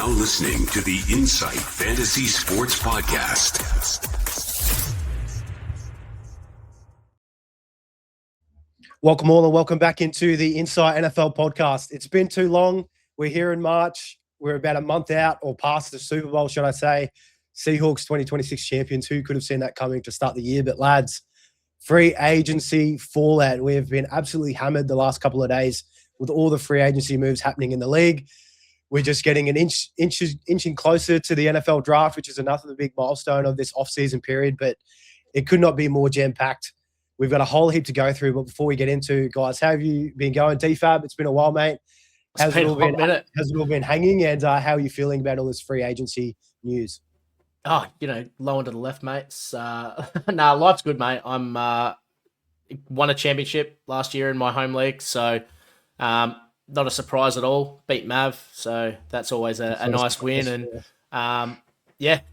now listening to the Insight Fantasy Sports Podcast. Welcome all and welcome back into the Insight NFL Podcast. It's been too long. We're here in March. We're about a month out or past the Super Bowl, should I say. Seahawks 2026 champions. Who could have seen that coming to start the year? But lads, free agency fallout. We have been absolutely hammered the last couple of days with all the free agency moves happening in the league. We're just getting an inching closer to the NFL draft, which is another big milestone of this off-season period, but it could not be more jam-packed. We've got a whole heap to go through, but before we get into, guys, how have you been going, DFAB? It's been a while, mate. Has it all been hanging, and how are you feeling about all this free agency news? Oh, low and to the left, mates. Life's good, mate. I'm won a championship last year in my home league, so not a surprise at all. Beat Mav, so that's always a nice win. And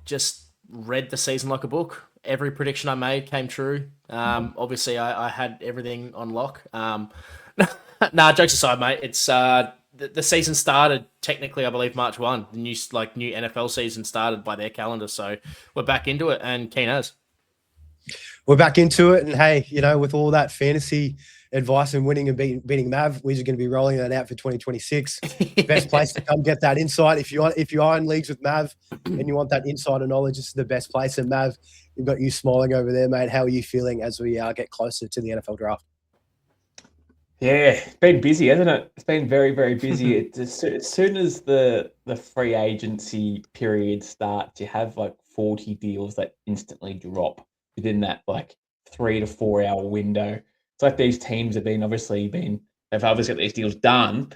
just read the season like a book. Every prediction I made came true. Obviously, I had everything on lock. Jokes aside, mate. It's the season started technically, I believe, March 1. The new NFL season started by their calendar, so we're back into it. And keen as we're back into it. And hey, with all that fantasy advice and winning and beating Mav, we're just going to be rolling that out for 2026. Best place to come get that insight. If you are in leagues with Mav and you want that insider knowledge, this is the best place. And Mav, we've got you smiling over there, mate. How are you feeling as we get closer to the NFL draft? Yeah, it's been busy, hasn't it? It's been very, very busy. As soon as the free agency period starts, you have like 40 deals that instantly drop within that 3 to 4 hour window. It's like these teams have obviously got these deals done,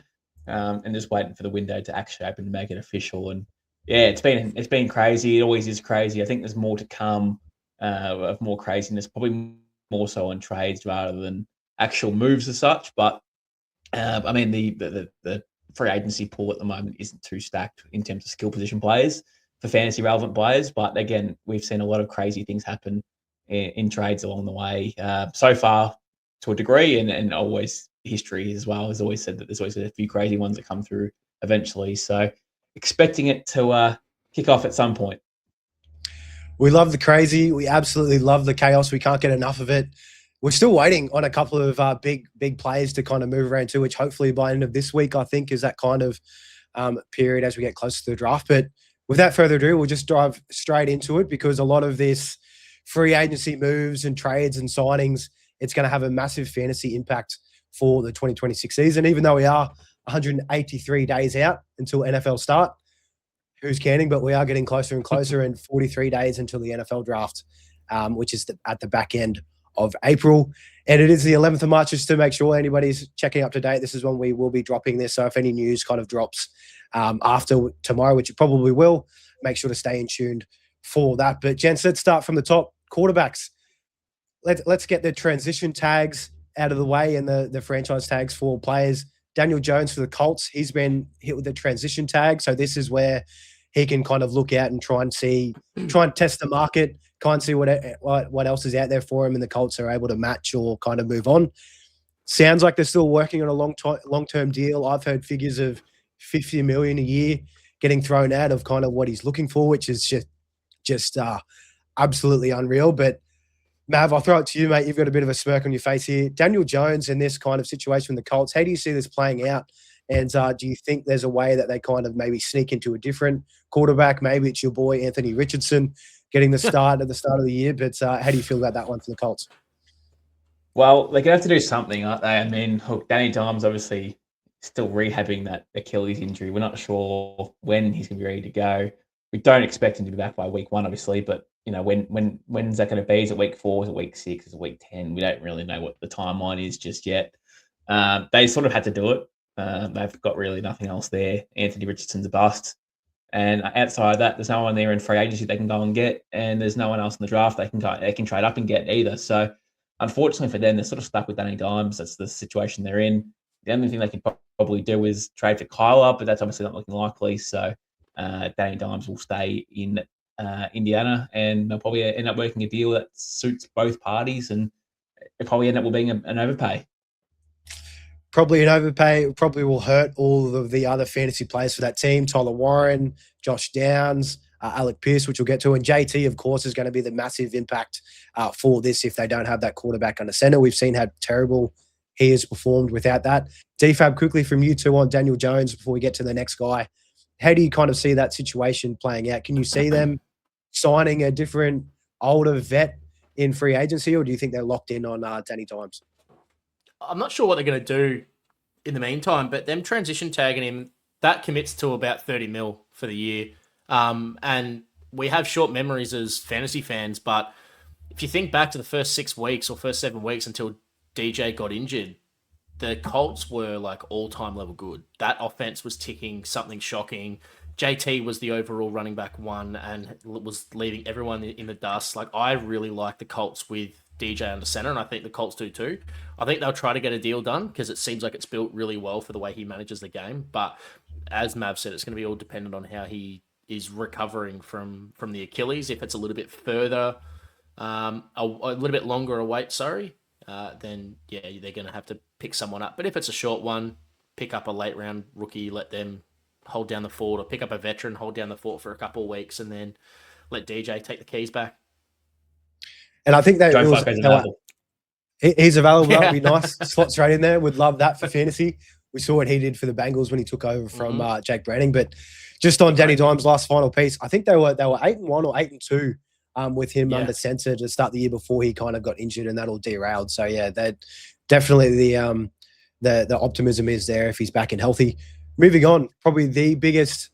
and just waiting for the window to actually open to make it official. And yeah, it's been crazy. It always is crazy. I think there's more to come of more craziness, probably more so on trades rather than actual moves as such. But the free agency pool at the moment isn't too stacked in terms of skill position players for fantasy relevant players. But again, we've seen a lot of crazy things happen in trades along the way so far, to a degree, and always history as well has always said that there's always a few crazy ones that come through eventually. So expecting it to kick off at some point. We love the crazy. We absolutely love the chaos. We can't get enough of it. We're still waiting on a couple of big players to kind of move around too, which hopefully by the end of this week, I think, is that kind of period as we get closer to the draft. But without further ado, we'll just dive straight into it, because a lot of this free agency moves and trades and signings, it's going to have a massive fantasy impact for the 2026 season, even though we are 183 days out until NFL start. Who's counting? But we are getting closer and closer, and 43 days until the NFL draft, which is at the back end of April. And it is the 11th of March, just to make sure anybody's checking up to date. This is when we will be dropping this. So if any news kind of drops after tomorrow, which it probably will, make sure to stay in tuned for that. But gents, let's start from the top. Quarterbacks. Let's get the transition tags out of the way and the franchise tags for players. Daniel Jones for the Colts, he's been hit with the transition tag. So this is where he can kind of look out and try and test the market, kind of see what else is out there for him, and the Colts are able to match or kind of move on. Sounds like they're still working on a long-term deal. I've heard figures of $50 million a year getting thrown out of kind of what he's looking for, which is just absolutely unreal. But Mav, I'll throw it to you, mate. You've got a bit of a smirk on your face here. Daniel Jones in this kind of situation with the Colts, how do you see this playing out? And do you think there's a way that they kind of maybe sneak into a different quarterback? Maybe it's your boy Anthony Richardson getting the start at the start of the year. But how do you feel about that one for the Colts? Well, they're going to have to do something, aren't they? I mean, look, Danny Dimes obviously still rehabbing that Achilles injury. We're not sure when he's going to be ready to go. We don't expect him to be back by week 1, obviously, but when's that going to be? Is it week 4? Is it week 6? Is it week 10? We don't really know what the timeline is just yet. They sort of had to do it. They've got really nothing else there. Anthony Richardson's a bust. And outside of that, there's no one there in free agency they can go and get, and there's no one else in the draft they can trade up and get either. So unfortunately for them, they're sort of stuck with Danny Dimes. That's the situation they're in. The only thing they can probably do is trade for Kyler, but that's obviously not looking likely. So Danny Dimes will stay in Indiana, and they'll probably end up working a deal that suits both parties, and it probably end up being an overpay. Probably an overpay. Probably will hurt all of the other fantasy players for that team. Tyler Warren, Josh Downs, Alec Pierce, which we'll get to. And JT, of course, is going to be the massive impact for this if they don't have that quarterback under center. We've seen how terrible he has performed without that. DFAB, quickly from you two on Daniel Jones before we get to the next guy. How do you kind of see that situation playing out? Can you see them signing a different older vet in free agency, or do you think they're locked in on Danny Dimes? I'm not sure what they're going to do in the meantime, but them transition tagging him, that commits to about 30 mil for the year. And we have short memories as fantasy fans, but if you think back to the first 6 weeks or first 7 weeks until DJ got injured, the Colts were like all-time level good. That offense was ticking something shocking. JT was the overall running back one and was leaving everyone in the dust. Like, I really like the Colts with DJ under center, and I think the Colts do too. I think they'll try to get a deal done because it seems like it's built really well for the way he manages the game. But as Mav said, it's going to be all dependent on how he is recovering from the Achilles. If it's a little bit further, a little bit longer a wait, then yeah, they're going to have to pick someone up. But if it's a short one, pick up a late round rookie, let them hold down the fort, or pick up a veteran, hold down the fort for a couple of weeks, and then let DJ take the keys back. And I think that he's available. Yeah. That'd be nice. Slots right in there. Would love that for fantasy. We saw what he did for the Bengals when he took over from Jake Browning. But just on Danny Dimes' last final piece, I think they were 8-1 or 8-2 with him under center to start the year before he kind of got injured, and that all derailed. So yeah, that definitely the optimism is there if he's back and healthy. Moving on, probably the biggest,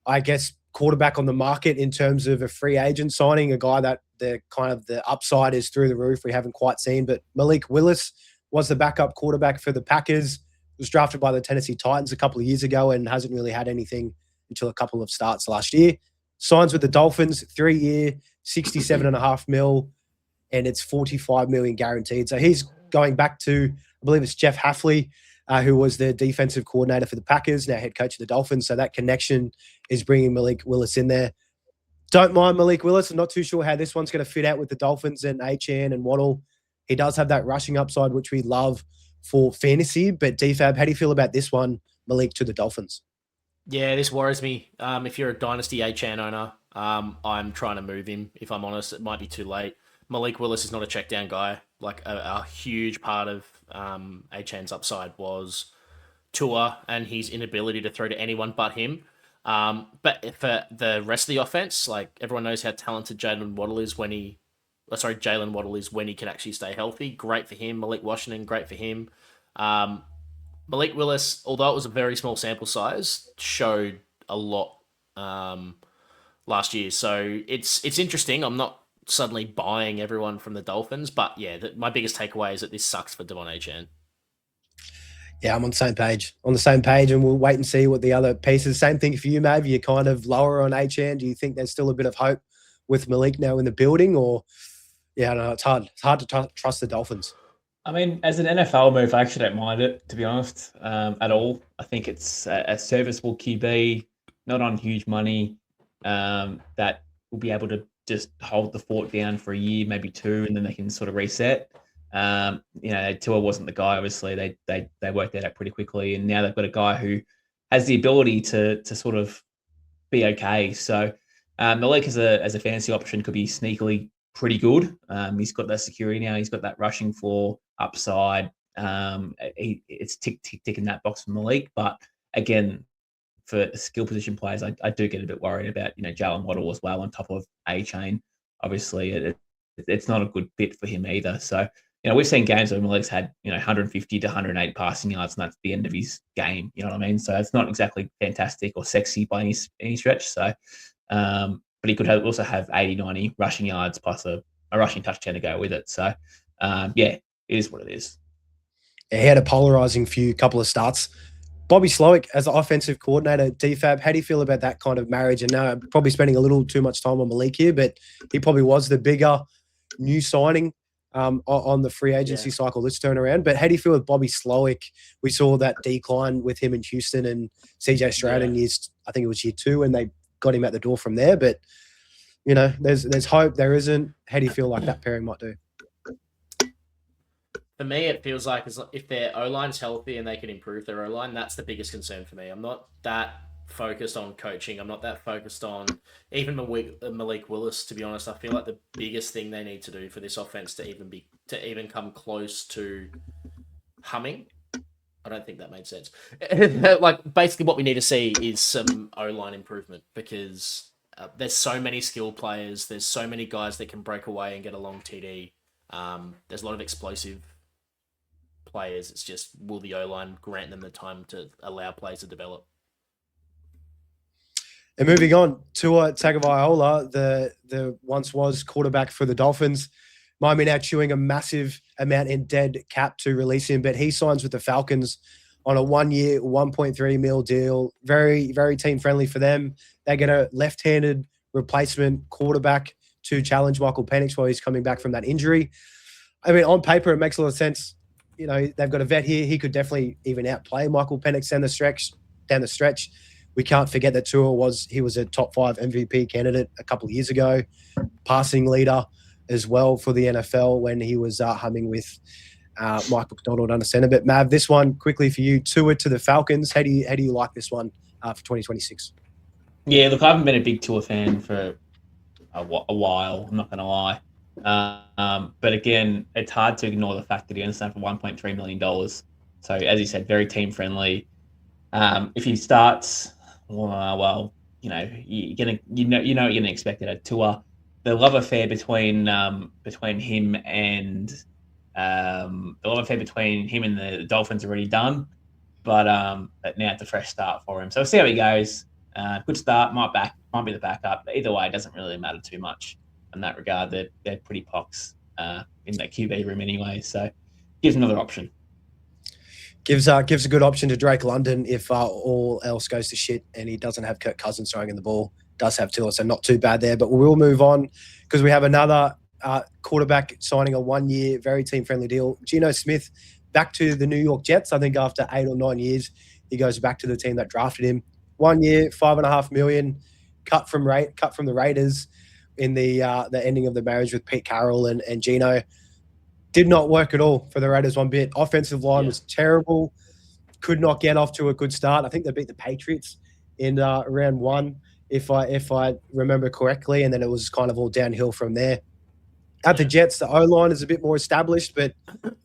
I guess, quarterback on the market in terms of a free agent signing, a guy that the upside is through the roof. We haven't quite seen, but Malik Willis was the backup quarterback for the Packers. Was drafted by the Tennessee Titans a couple of years ago and hasn't really had anything until a couple of starts last year. Signs with the Dolphins, 3-year, $67.5 million, and it's $45 million guaranteed. So he's going back to, I believe it's Jeff Hafley, who was the defensive coordinator for the Packers, now head coach of the Dolphins. So that connection is bringing Malik Willis in there. Don't mind Malik Willis. I'm not too sure how this one's going to fit out with the Dolphins and Achane and Waddle. He does have that rushing upside, which we love for fantasy. But DFAB, how do you feel about this one, Malik, to the Dolphins? Yeah, this worries me. If you're a Dynasty Achane owner, I'm trying to move him. If I'm honest, it might be too late. Malik Willis is not a check down guy. Like a huge part of Achane's upside was Tua and his inability to throw to anyone but him. But for the rest of the offense, like everyone knows how talented Jalen Waddle is when he can actually stay healthy. Great for him. Malik Washington, great for him. Malik Willis, although it was a very small sample size, showed a lot last year. So it's interesting. I'm not suddenly buying everyone from the Dolphins, but yeah, my biggest takeaway is that this sucks for Devon Achane. Yeah, I'm on the same page, and we'll wait and see what the other pieces. Same thing for you, Mav. You're kind of lower on Achane. Do you think there's still a bit of hope with Malik now in the building, or yeah, no, it's hard to trust the Dolphins. I mean, as an NFL move, I actually don't mind it, to be honest, at all. I think it's a serviceable QB, not on huge money, that will be able to just hold the fort down for a year, maybe two, and then they can sort of reset. Tua wasn't the guy. Obviously, they worked that out pretty quickly, and now they've got a guy who has the ability to sort of be okay. So Malik as a fantasy option could be sneakily pretty good. He's got that security now. He's got that rushing floor upside. It's ticking that box for Malik. But again, for skill position players, I do get a bit worried about Jalen Waddle as well on top of Achane. Obviously, it's not a good fit for him either. So we've seen games where Malik's had 150 to 108 passing yards, and that's the end of his game. You know what I mean? So it's not exactly fantastic or sexy by any stretch. So, but he could also have 80, 90 rushing yards plus a rushing touchdown to go with it. So, it is what it is. He had a polarizing couple of starts. Bobby Slowick as the offensive coordinator, DFAB, how do you feel about that kind of marriage? And now I'm probably spending a little too much time on Malik here, but he probably was the bigger new signing on the free agency cycle this turnaround. But how do you feel with Bobby Slowick? We saw that decline with him in Houston and CJ Stroud in I think it was year 2, and they got him at the door from there. But, there's hope. There isn't. How do you feel like that pairing might do? For me, it feels like if their O-line's healthy and they can improve their O-line, that's the biggest concern for me. I'm not that focused on coaching. I'm not that focused on even Malik Willis, to be honest. I feel like the biggest thing they need to do for this offense to even come close to humming. I don't think that made sense. Like, basically what we need to see is some O-line improvement, because there's so many skilled players. There's so many guys that can break away and get a long TD. There's a lot of explosive players. It's just, will the O-line grant them the time to allow players to develop? And moving on, Tua Tagovailoa, the once was quarterback for the Dolphins, Miami now chewing a massive amount in dead cap to release him, but he signs with the Falcons on a 1-year, $1.3 million deal. Very, very team friendly for them. They get a left-handed replacement quarterback to challenge Michael Penix while he's coming back from that injury. I mean, on paper, it makes a lot of sense. You know, they've got a vet here. He could definitely even outplay Michael Penix down the stretch. We can't forget that Tua was a top 5 MVP candidate a couple of years ago, passing leader as well for the NFL when he was humming with Mike McDonald under center. But Mav, this one quickly for you, Tua to the Falcons. How do you like this one for 2026? Yeah, look, I haven't been a big Tua fan for a while. I'm not going to lie. But again, it's hard to ignore the fact that he only signed for $1.3 million. So as you said, very team friendly. If he starts, well, you're gonna expect it at Tua. The love affair between him and the Dolphins already done, but now it's a fresh start for him. So we'll see how he goes. Good start, might be the backup. But either way, it doesn't really matter too much in that regard. They're pretty pox in that QB room anyway. So gives another option. Gives a good option to Drake London if all else goes to shit and he doesn't have Kirk Cousins throwing in the ball. Does have Tua, so not too bad there. But we'll move on because we have another quarterback signing a 1-year, very team-friendly deal. Geno Smith back to the New York Jets. I think after 8 or 9 years, he goes back to the team that drafted him. 1 year, $5.5 million, cut from the Raiders in the ending of the marriage with Pete Carroll and Geno. Did not work at all for the Raiders one bit. Offensive line was terrible. Could not get off to a good start. I think they beat the Patriots in round 1, if I remember correctly, and then it was kind of all downhill from there. At the Jets, the O-line is a bit more established, but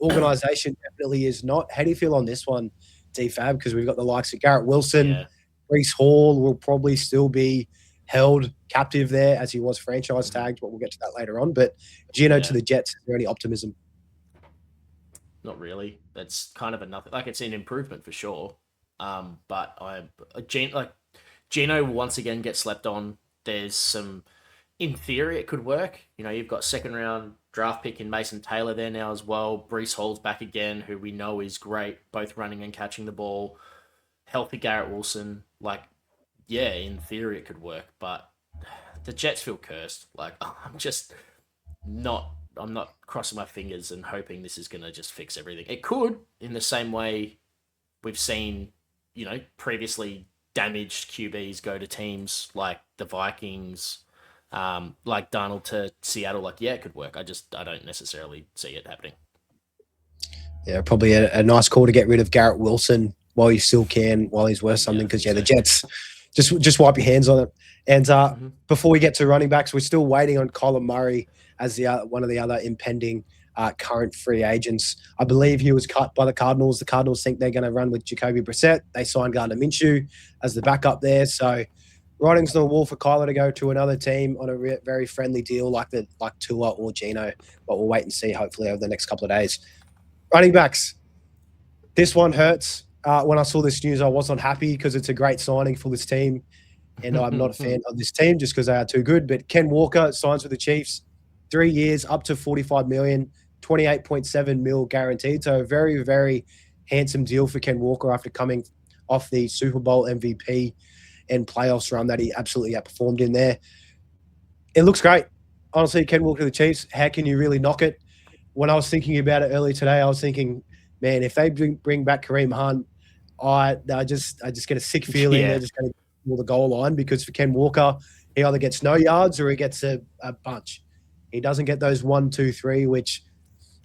organisation definitely is not. How do you feel on this one, DFAB? Because we've got the likes of Garrett Wilson, Breece Hall will probably still be held captive there as he was franchise tagged, but we'll get to that later on. But Geno to the Jets, is there any optimism? Not really. That's kind of nothing. Like, it's an improvement for sure. But Geno once again gets slept on. There's some, in theory, it could work. You know, you've got 2nd round draft pick in Mason Taylor there now as well. Breece Hall's back again, who we know is great, both running and catching the ball. Healthy Garrett Wilson. Like, yeah, in theory it could work, but the Jets feel cursed. Like, I'm not crossing my fingers and hoping this is going to just fix everything. It could, in the same way we've seen, previously damaged QBs go to teams like the Vikings, like Darnold to Seattle. Like, yeah, it could work. I don't necessarily see it happening. Yeah, probably a nice call to get rid of Garrett Wilson while you still can, while he's worth something, because the Jets, just wipe your hands on it. And before we get to running backs, we're still waiting on Kyler Murray as one of the other impending current free agents. I believe he was cut by the Cardinals. The Cardinals think they're going to run with Jacoby Brissett. They signed Gardner Minshew as the backup there. So writing's on the wall for Kyler to go to another team on a very friendly deal like Tua or Geno. But we'll wait and see, hopefully, over the next couple of days. Running backs. This one hurts. When I saw this news, I wasn't happy because it's a great signing for this team. And I'm not a fan of this team just because they are too good. But Ken Walker signs with the Chiefs. 3 years, up to $45 million, $28.7 million guaranteed. So a very, very handsome deal for Ken Walker after coming off the Super Bowl MVP and playoffs run that he absolutely outperformed in there. It looks great. Honestly, Ken Walker to the Chiefs, how can you really knock it? When I was thinking about it earlier today, I was thinking, man, if they bring back Kareem Hunt, I just get a sick feeling they're just going to pull the goal line, because for Ken Walker, he either gets no yards or he gets a bunch. He doesn't get those 1, 2, 3, which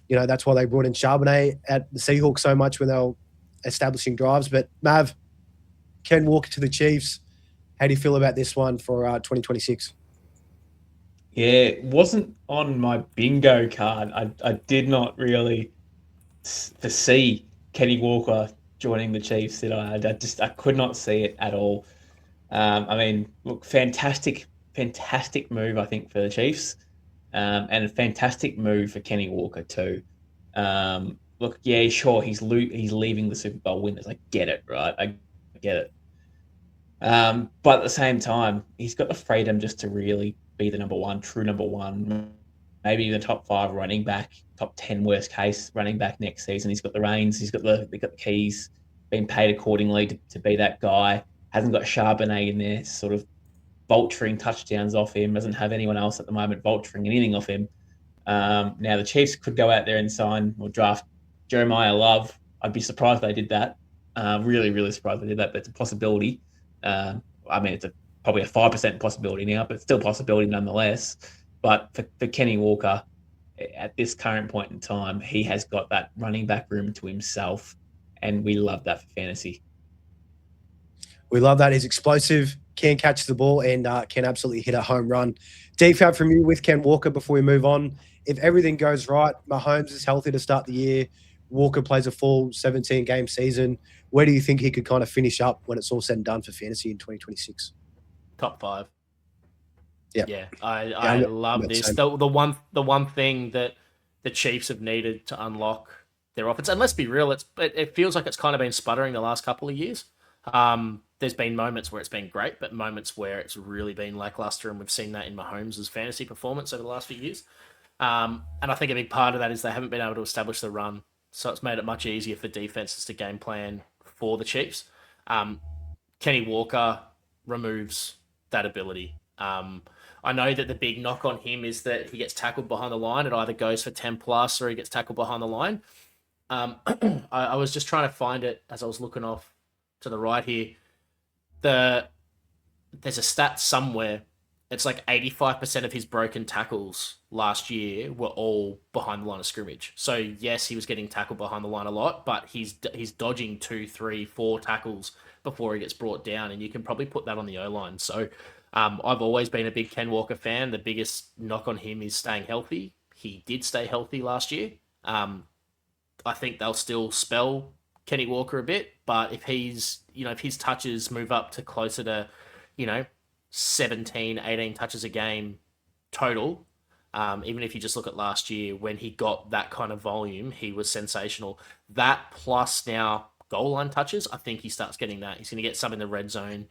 That's why they brought in Charbonnet at the Seahawks so much when they were establishing drives. But Mav, Ken Walker to the Chiefs. How do you feel about this one for 2026? Yeah, it wasn't on my bingo card. I did not really foresee Kenny Walker joining the Chiefs. I could not see it at all. Look, fantastic move, I think, for the Chiefs, and a fantastic move for Kenny Walker too. Look, yeah, sure, he's leaving the Super Bowl winners. I get it, right? I get it. But at the same time, he's got the freedom just to really be the true number one, maybe even top 5 running back, top 10 worst case running back next season. He's got the reins, they got the keys, being paid accordingly to be that guy. Hasn't got Charbonnet in there, sort of vulturing touchdowns off him. Doesn't have anyone else at the moment vulturing anything off him. Now the Chiefs could go out there and sign or draft Jeremiah Love. I'd be surprised if they did that. Really, really surprised they did that, but it's a possibility. It's probably a 5% possibility now, but still possibility nonetheless. But for Kenny Walker, at this current point in time, he has got that running back room to himself, and we love that for fantasy. We love that. He's explosive, can catch the ball, and can absolutely hit a home run. DFAB from you with Ken Walker before we move on. If everything goes right, Mahomes is healthy to start the year, Walker plays a full 17-game season, where do you think he could kind of finish up when it's all said and done for fantasy in 2026? Top 5. Yeah, I love this. The one thing that the Chiefs have needed to unlock their offense, and let's be real, it feels like it's kind of been sputtering the last couple of years. There's been moments where it's been great, but moments where it's really been lackluster, and we've seen that in Mahomes' fantasy performance over the last few years. And I think a big part of that is they haven't been able to establish the run, so it's made it much easier for defenses to game plan for the Chiefs. Kenny Walker removes that ability. I know that the big knock on him is that he gets tackled behind the line. It either goes for 10 plus or he gets tackled behind the line. I was just trying to find it as I was looking off to the right here. There's a stat somewhere. It's like 85% of his broken tackles last year were all behind the line of scrimmage. So yes, he was getting tackled behind the line a lot, but he's dodging 2, 3, 4 tackles before he gets brought down, and you can probably put that on the O-line. So I've always been a big Ken Walker fan. The biggest knock on him is staying healthy. He did stay healthy last year. I think they'll still spell Kenny Walker a bit, but if his touches move up to closer to, 17, 18 touches a game total, even if you just look at last year when he got that kind of volume, he was sensational. That plus now goal line touches, I think he starts getting that. He's going to get some in the red zone.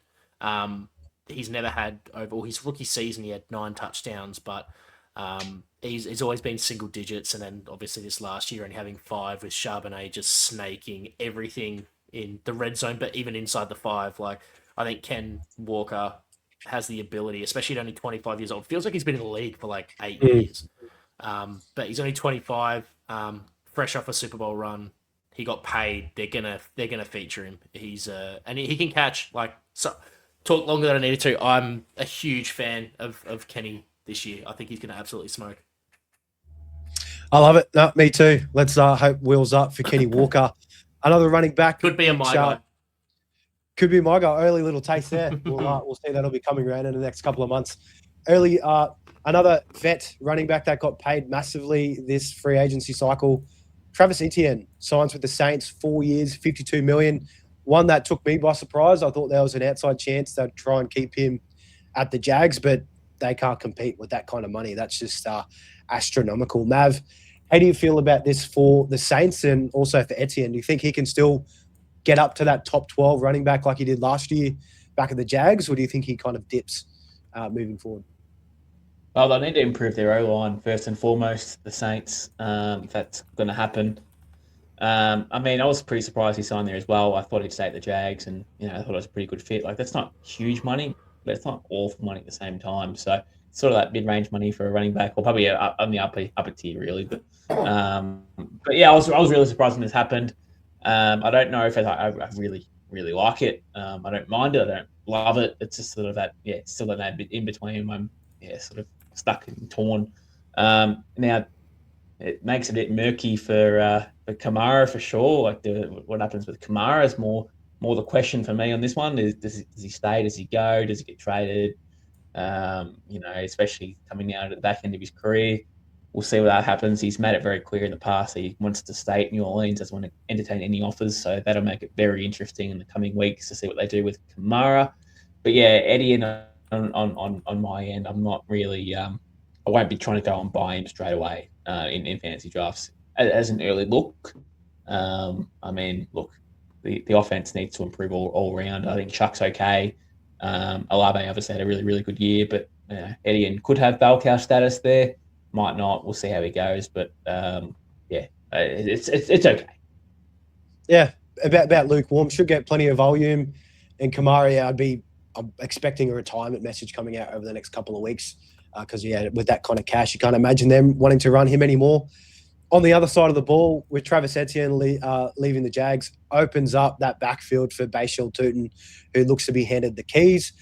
He's never had over his rookie season, he had 9 touchdowns, but he's always been single digits. And then obviously this last year and having 5 with Charbonnet just snaking everything in the red zone, but even inside the 5, I think Ken Walker has the ability, especially at only 25 years old. Feels like he's been in the league for 8 years. But he's only 25, fresh off a Super Bowl run. He got paid. They're gonna feature him. He's and he can catch talk longer than I needed to. I'm a huge fan of Kenny this year. I think he's gonna absolutely smoke. I love it. No, me too. Let's hope wheels up for Kenny Walker. Another running back. Could be a my guy. Could be my guy. Early little taste there. We'll see. That'll be coming around in the next couple of months. Another vet running back that got paid massively this free agency cycle. Travis Etienne signs with the Saints, 4 years, $52 million. One that took me by surprise. I thought there was an outside chance they'd try and keep him at the Jags, but they can't compete with that kind of money. That's just astronomical. Mav, how do you feel about this for the Saints and also for Etienne? Do you think he can still get up to that top 12 running back like he did last year back at the Jags, or do you think he kind of dips moving forward? Well, they need to improve their O-line first and foremost, the Saints, if that's going to happen. I was pretty surprised he signed there as well. I thought he'd stay at the Jags, and I thought it was a pretty good fit. That's not huge money, but it's not awful money at the same time. So it's sort of that mid-range money for a running back, or probably on the upper tier, really. But yeah, I was really surprised when this happened. I don't know if I really, really like it. I don't mind it. I don't love it. It's just sort of that, it's still that bit in between. I'm, sort of stuck and torn. Now, it makes it a bit murky for Kamara for sure. Like what happens with Kamara is more the question for me on this one is does he stay? Does he go? Does he get traded? Especially coming out at the back end of his career. We'll see what that happens. He's made it very clear in the past that he wants to stay at New Orleans, doesn't want to entertain any offers. So that'll make it very interesting in the coming weeks to see what they do with Kamara. But yeah, Eddie on my end, I'm not really. I won't be trying to go and buy him straight away in fantasy drafts as an early look. Look, the offense needs to improve all around. I think Chuck's okay. Olave obviously had a really, really good year, but Etienne could have bell cow status there. Might not. We'll see how he goes, but it's okay. Yeah, about lukewarm. Should get plenty of volume. And Kamara, I'm expecting a retirement message coming out over the next couple of weeks because, with that kind of cash, you can't imagine them wanting to run him anymore. On the other side of the ball, with Travis Etienne leaving the Jags, opens up that backfield for Bashal Tootin, who looks to be handed the keys.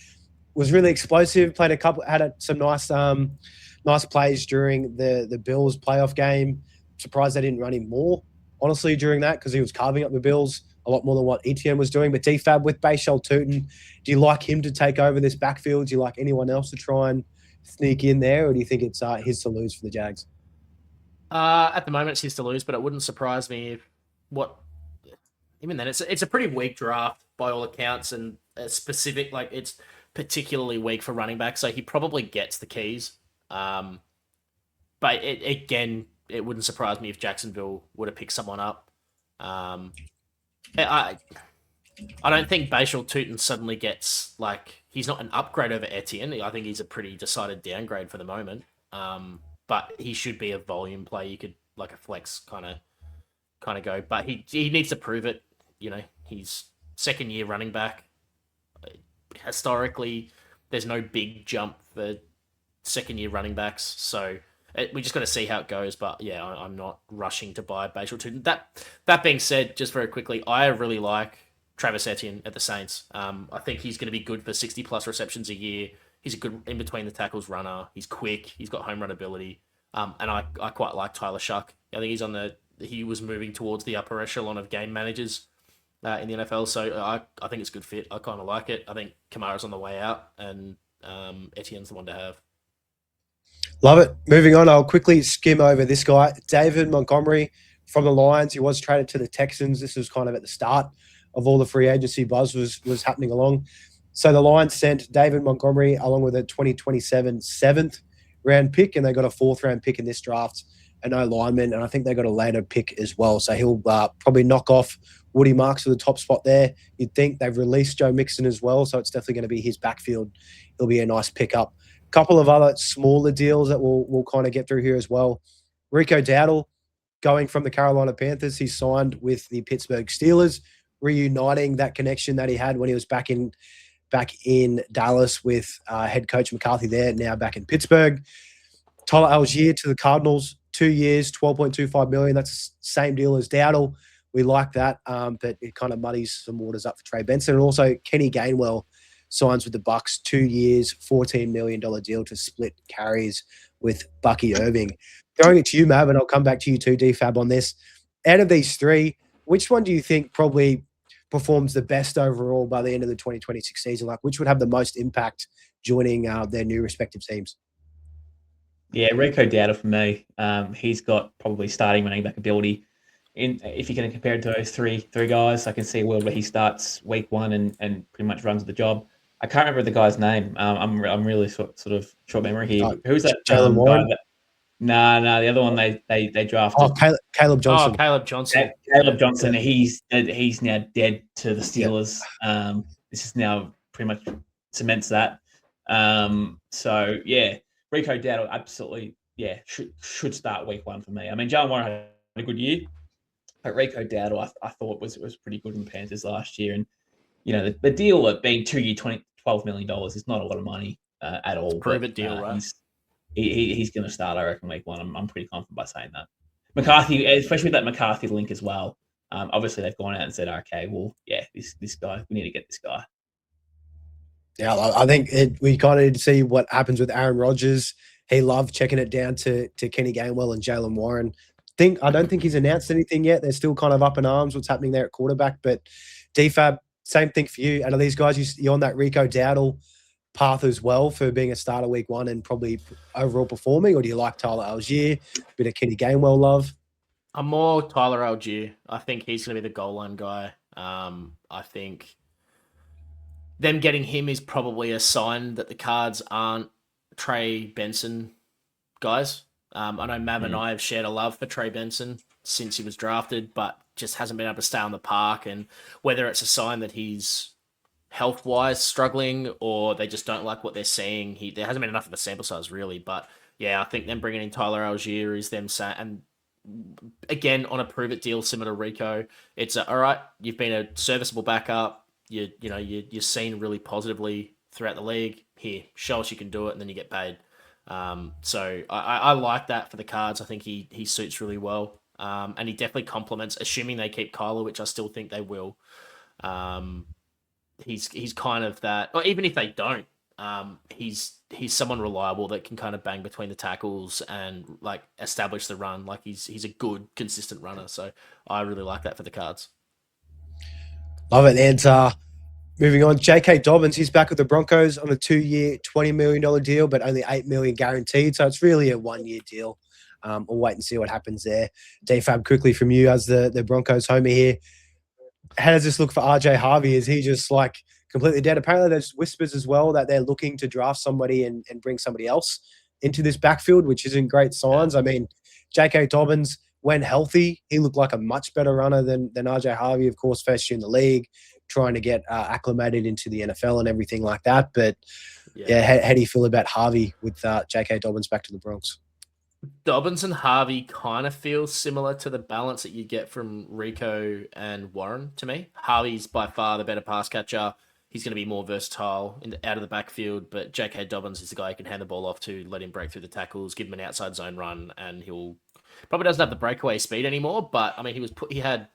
Was really explosive, had some nice plays during the Bills playoff game. Surprised they didn't run him more, honestly, during that because he was carving up the Bills a lot more than what Etienne was doing. But DFAB with Bashal Tootin, do you like him to take over this backfield? Do you like anyone else to try and sneak in there, or do you think it's his to lose for the Jags? At the moment, it's his to lose, but it wouldn't surprise me even then, it's a pretty weak draft by all accounts, and it's particularly weak for running back, so he probably gets the keys. But it wouldn't surprise me if Jacksonville would have picked someone up. I don't think Bashal Tootin suddenly gets he's not an upgrade over Etienne. I think he's a pretty decided downgrade for the moment. But he should be a volume play. You could a flex kind of go, but he needs to prove it. He's second year running back. Historically, there's no big jump for second year running backs, so we just got to see how it goes. But yeah, I'm not rushing to buy Bashal Tootin. That being said, just very quickly, I really like Travis Etienne at the Saints. I think he's going to be good for 60 plus receptions a year. He's a good in between the tackles runner. He's quick. He's got home run ability. And I quite like Tyler Shuck. I think he was moving towards the upper echelon of game managers in the NFL. So I think it's a good fit. I kind of like it. I think Kamara's on the way out, and Etienne's the one to have. Love it. Moving on, I'll quickly skim over this guy, David Montgomery from the Lions. He was traded to the Texans. This was kind of at the start of all the free agency buzz was happening along. So the Lions sent David Montgomery along with a 2027 7th round pick, and they got a 4th round pick in this draft, and no lineman, and I think they got a later pick as well. So he'll probably knock off Woody Marks for the top spot there. You'd think they've released Joe Mixon as well, so it's definitely going to be his backfield. It'll be a nice pickup. A couple of other smaller deals that we'll kind of get through here as well. Rico Dowdle going from the Carolina Panthers. He signed with the Pittsburgh Steelers, reuniting that connection that he had when he was back in Dallas with head coach McCarthy there, now back in Pittsburgh. Tyler Algier to the Cardinals, 2 years, $12.25 million. That's the same deal as Dowdle. We like that, but it kind of muddies some waters up for Trey Benson. And also Kenny Gainwell signs with the Bucks, 2 years, $14 million deal to split carries with Bucky Irving. Throwing it to you, Mav, and I'll come back to you too, DFAB, on this. Out of these three, which one do you think probably performs the best overall by the end of the 2026 season? Which would have the most impact joining their new respective teams? Yeah, Rico Dowdle for me. He's got probably starting running back ability. If you're going to compare it to those three guys, I can see a world where he starts week one and pretty much runs the job. I can't remember the guy's name. I'm really sort of short memory here. Who's that Jalen Warren? guy? No, the other one they drafted. Oh, Caleb Johnson. Oh, Caleb Johnson. Caleb Johnson. He's now dead to the Steelers. Yeah. This is now pretty much cements that. So yeah, Rico Dowdle absolutely should start week one for me. I mean, Jalen Warren had a good year, but Rico Dowdle I thought was pretty good in the Panthers last year, and the deal at being 2 year $12 million is not a lot of money at all. Prove it deal, right? He's going to start, I reckon, week one. I'm pretty confident by saying that. McCarthy, especially with that McCarthy link as well. Obviously, they've gone out and said, okay, well, yeah, this guy, we need to get this guy. Yeah, I think we kind of need to see what happens with Aaron Rodgers he loved checking it down to Kenny Gainwell and Jalen Warren. I don't think he's announced anything yet. They're still kind of up in arms what's happening there at quarterback. But DFAB, same thing for you. And are these guys you're on that Rico Dowdle path as well for being a starter week one and probably overall performing, or do you like Tyler Algier, bit of Kenny Gainwell love? I'm more Tyler Algier. I think he's going to be the goal line guy. I think them getting him is probably a sign that the Cards aren't Trey Benson guys. I know Mav and I have shared a love for Trey Benson since he was drafted, but just hasn't been able to stay on the park. And whether it's a sign that he's health-wise struggling or they just don't like what they're seeing, there hasn't been enough of a sample size, really. But, yeah, I think them bringing in Tyler Algier is them saying... And again, on a prove-it deal similar to Rico, it's all right, you've been a serviceable backup. You're seen really positively throughout the league. Here, show us you can do it, and then you get paid. So I like that for the Cards. I think he suits really well. And he definitely complements, assuming they keep Kyler, which I still think they will. He's kind of that, or even if they don't, he's someone reliable that can kind of bang between the tackles and like establish the run. Like he's a good, consistent runner. So I really like that for the Cards. Love it. And moving on, J.K. Dobbins, he's back with the Broncos on a 2-year, $20 million deal, but only $8 million guaranteed. So it's really a 1-year deal. We'll wait and see what happens there. DFAB, quickly from you as the Broncos homie here. How does this look for RJ Harvey? Is he just like completely dead? Apparently there's whispers as well that they're looking to draft somebody and bring somebody else into this backfield, which isn't great signs. I mean, J.K. Dobbins, when healthy, he looked like a much better runner than RJ Harvey, of course, first year in the league, trying to get acclimated into the NFL and everything like that. But how do you feel about Harvey with J.K. Dobbins back to the Bronx? Dobbins and Harvey kind of feel similar to the balance that you get from Rico and Warren to me. Harvey's by far the better pass catcher. He's going to be more versatile out of the backfield, but J.K. Dobbins is the guy you can hand the ball off to, let him break through the tackles, give him an outside zone run, and he'll probably doesn't have the breakaway speed anymore. But I mean, he had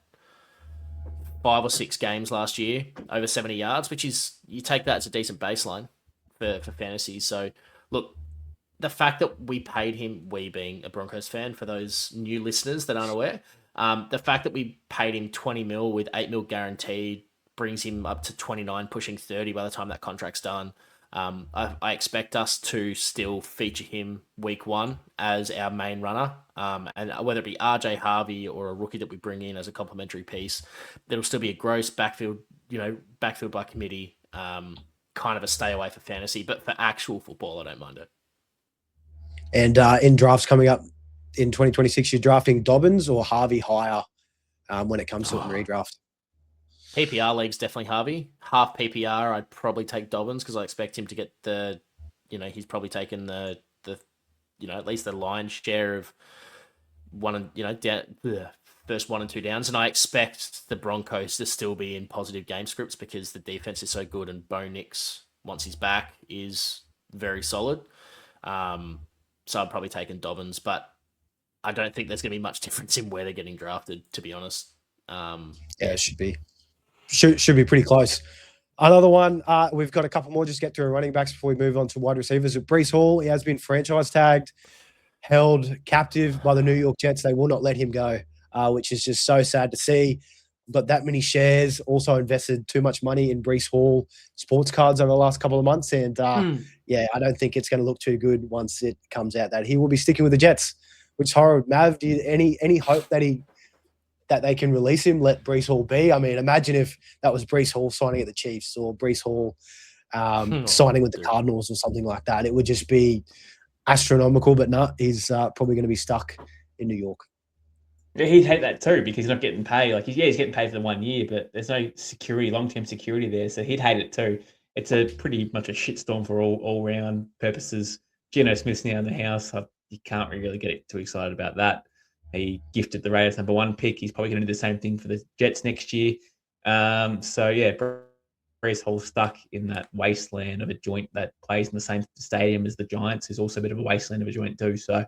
5 or 6 games last year over 70 yards, which is, you take that as a decent baseline for fantasy. So look, the fact that we paid him, we being a Broncos fan, for those new listeners that aren't aware, the fact that we paid him 20 mil with 8 mil guaranteed brings him up to 29, pushing 30 by the time that contract's done. I expect us to still feature him week 1 as our main runner. And whether it be RJ Harvey or a rookie that we bring in as a complementary piece, there'll still be a gross backfield by committee, kind of a stay away for fantasy. But for actual football, I don't mind it. And in drafts coming up in 2026, you're drafting Dobbins or Harvey higher when it comes to a redraft? PPR league's definitely Harvey. Half PPR, I'd probably take Dobbins because I expect him to get he's probably taken the at least the lion's share of first 1 and 2 downs. And I expect the Broncos to still be in positive game scripts because the defense is so good and Bo Nix, once he's back, is very solid. So I'd probably taken Dobbins, but I don't think there's going to be much difference in where they're getting drafted, to be honest. It should be. Should be pretty close. Another one, we've got a couple more just get through running backs before we move on to wide receivers. With Breece Hall, he has been franchise tagged, held captive by the New York Jets. They will not let him go, which is just so sad to see. But that many shares, also invested too much money in Breece Hall sports cards over the last couple of months. And I don't think it's going to look too good once it comes out that he will be sticking with the Jets, which is horrible. Mav, do you any hope that they can release him, let Breece Hall be? I mean, imagine if that was Breece Hall signing at the Chiefs or Breece Hall signing with the Cardinals or something like that. It would just be astronomical, but no, he's probably going to be stuck in New York. Yeah, he'd hate that too because he's not getting paid. Like, he's getting paid for the 1 year, but there's no security, long-term security there. So he'd hate it too. It's a pretty much a shitstorm for all-round purposes. Geno Smith's now in the house. You can't really get too excited about that. He gifted the Raiders #1 pick. He's probably going to do the same thing for the Jets next year. Breece Hall stuck in that wasteland of a joint that plays in the same stadium as the Giants, who's also a bit of a wasteland of a joint too. So,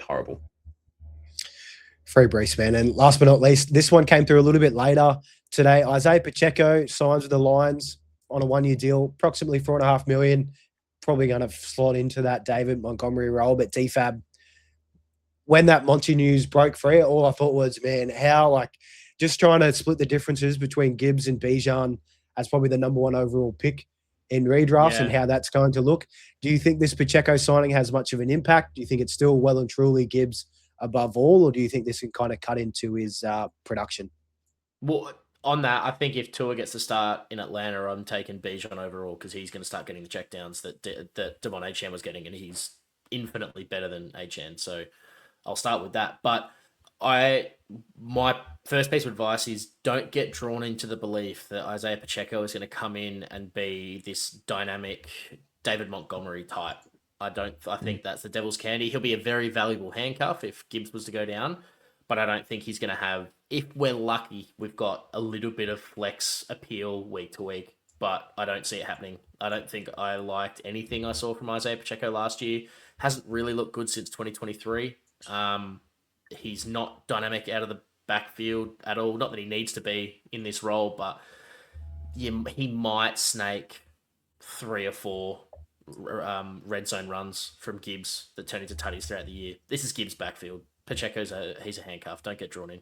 horrible. Free Breece, man. And last but not least, this one came through a little bit later today. Isaiah Pacheco signs with the Lions on a 1-year deal, approximately $4.5 million. probably going to slot into that David Montgomery role. But DFAB, when that Monty news broke free, all I thought was, man, how like just trying to split the differences between Gibbs and Bijan as probably the number 1 overall pick in redrafts and how that's going to look. Do you think this Pacheco signing has much of an impact? Do you think it's still well and truly Gibbs above all, or do you think this can kind of cut into his production? Well, on that, I think if Tua gets to start in Atlanta, I'm taking Bijan overall because he's going to start getting the checkdowns that Devon Achane was getting, and he's infinitely better than Achane. So I'll start with that. But my first piece of advice is don't get drawn into the belief that Isaiah Pacheco is going to come in and be this dynamic David Montgomery type. I think that's the devil's candy. He'll be a very valuable handcuff if Gibbs was to go down, but I don't think he's going to have, if we're lucky, we've got a little bit of flex appeal week to week, but I don't see it happening. I don't think I liked anything I saw from Isaiah Pacheco last year. Hasn't really looked good since 2023. He's not dynamic out of the backfield at all. Not that he needs to be in this role, but he might snake 3 or 4 red zone runs from Gibbs that turn into tutties throughout the year. This is Gibbs' backfield. Pacheco's he's a handcuff. Don't get drawn in.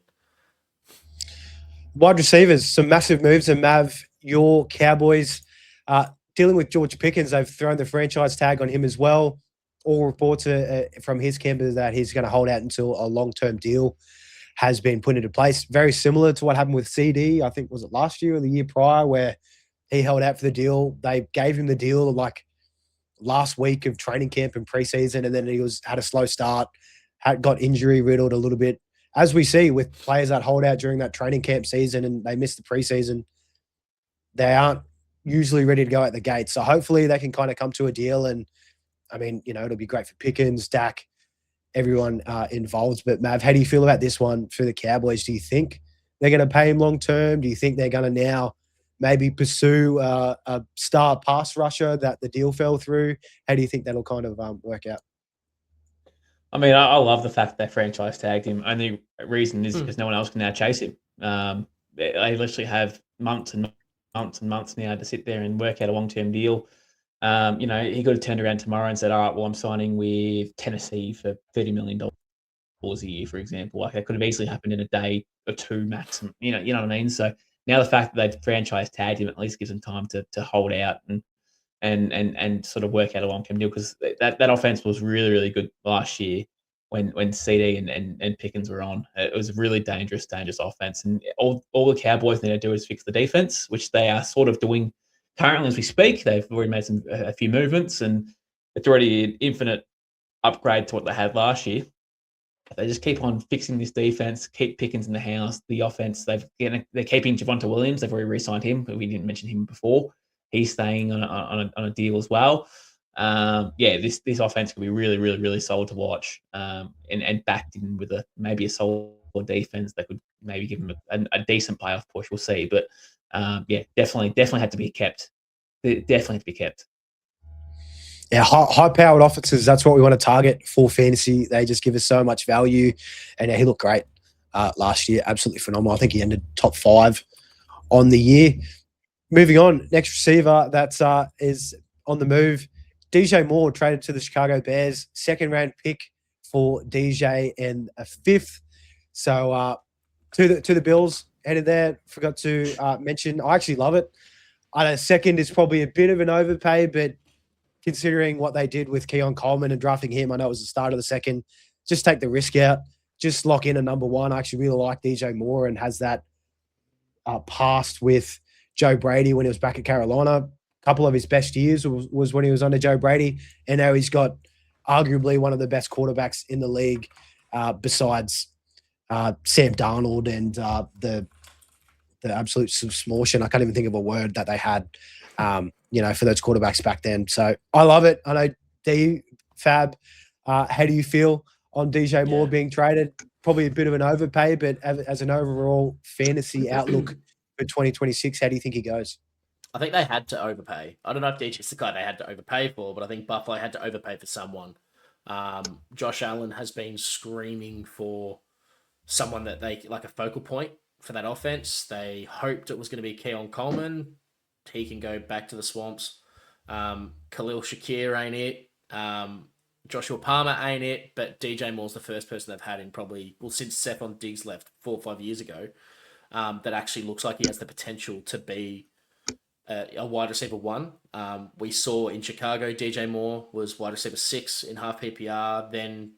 Wide receivers, some massive moves. And Mav, your Cowboys dealing with George Pickens, they've thrown the franchise tag on him as well. All reports from his camp is that he's going to hold out until a long-term deal has been put into place. Very similar to what happened with CD, I think, was it last year or the year prior, where he held out for the deal. They gave him the deal like last week of training camp and preseason, and then he had a slow start, got injury riddled a little bit. As we see with players that hold out during that training camp season and they miss the preseason, they aren't usually ready to go at the gate. So hopefully they can kind of come to a deal. And I mean, it'll be great for Pickens, Dak, everyone involved. But Mav, how do you feel about this one for the Cowboys? Do you think they're going to pay him long term? Do you think they're going to now maybe pursue a star pass rusher that the deal fell through? How do you think that'll kind of work out? I mean, I love the fact that they franchise tagged him. Only reason is because no one else can now chase him. They literally have months and months and months now to sit there and work out a long-term deal. He could have turned around tomorrow and said, all right, well, I'm signing with Tennessee for $30 million a year, for example. Like, that could have easily happened in a day or two maximum. You know what I mean? So now the fact that they've franchise tagged him at least gives them time to hold out and sort of work out a long-term deal, because that offense was really, really good last year when CD and Pickens were on. It was a really dangerous offense. And all the Cowboys need to do is fix the defense, which they are sort of doing currently as we speak. They've already made a few movements, and it's already an infinite upgrade to what they had last year. They just keep on fixing this defense, keep Pickens in the house. The offense, they're keeping Javonte Williams. They've already re-signed him, but we didn't mention him before. He's staying on a deal as well. This offense could be really, really, really solid to watch, and backed in with maybe a solid defense that could maybe give them a decent playoff push. We'll see, but definitely had to be kept. Definitely to be kept. Yeah, high-powered offenses, that's what we want to target for fantasy. They just give us so much value. And he looked great last year. Absolutely phenomenal. I think he ended top 5 on the year. Moving on, next receiver that is on the move. DJ Moore traded to the Chicago Bears. 2nd-round pick for DJ and a 5th. So to the Bills, headed there. Forgot to mention, I actually love it. I know 2nd is probably a bit of an overpay, but considering what they did with Keon Coleman and drafting him, I know it was the start of the 2nd. Just take the risk out. Just lock in a number 1. I actually really like DJ Moore and has that past with Joe Brady when he was back at Carolina. A couple of his best years was when he was under Joe Brady. And now he's got arguably one of the best quarterbacks in the league besides Sam Darnold and the absolute smortion. I can't even think of a word that they had, for those quarterbacks back then. So I love it. I know DFAB, how do you feel on DJ Moore being traded? Probably a bit of an overpay, but as an overall fantasy outlook for 2026, how do you think he goes? I think they had to overpay. I don't know if DJ's the guy they had to overpay for, but I think Buffalo had to overpay for someone. Josh Allen has been screaming for someone that they like a focal point for that offense. They hoped it was going to be Keon Coleman. He can go back to the swamps. Khalil Shakir ain't it. Joshua Palmer ain't it. But DJ Moore's the first person they've had in probably, well, since Stephon Diggs left 4 or 5 years ago, that actually looks like he has the potential to be a wide receiver 1. We saw in Chicago, DJ Moore was wide receiver 6 in half PPR, then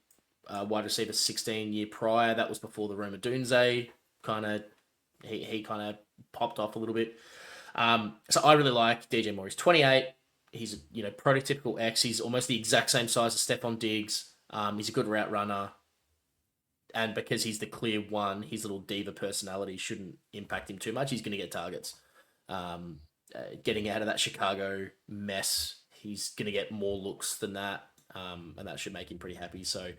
wide receiver 16 year prior. That was before the Roma Dunze kind of, he kind of popped off a little bit. So I really like DJ Moore. He's 28. He's prototypical X. He's almost the exact same size as Stephon Diggs. He's a good route runner. And because he's the clear one, his little diva personality shouldn't impact him too much. He's going to get targets. Getting out of that Chicago mess, he's going to get more looks than that. And that should make him pretty happy. So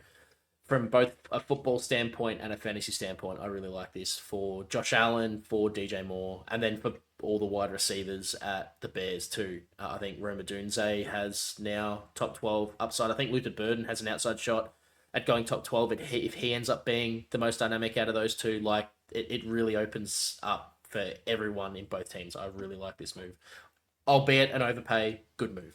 from both a football standpoint and a fantasy standpoint, I really like this for Josh Allen, for DJ Moore, and then for all the wide receivers at the Bears too. I think Roma Dunze has now top 12 upside. I think Luther Burden has an outside shot at going top 12 if he ends up being the most dynamic out of those two. Like it really opens up for everyone in both teams. I really like this move. Albeit an overpay, good move.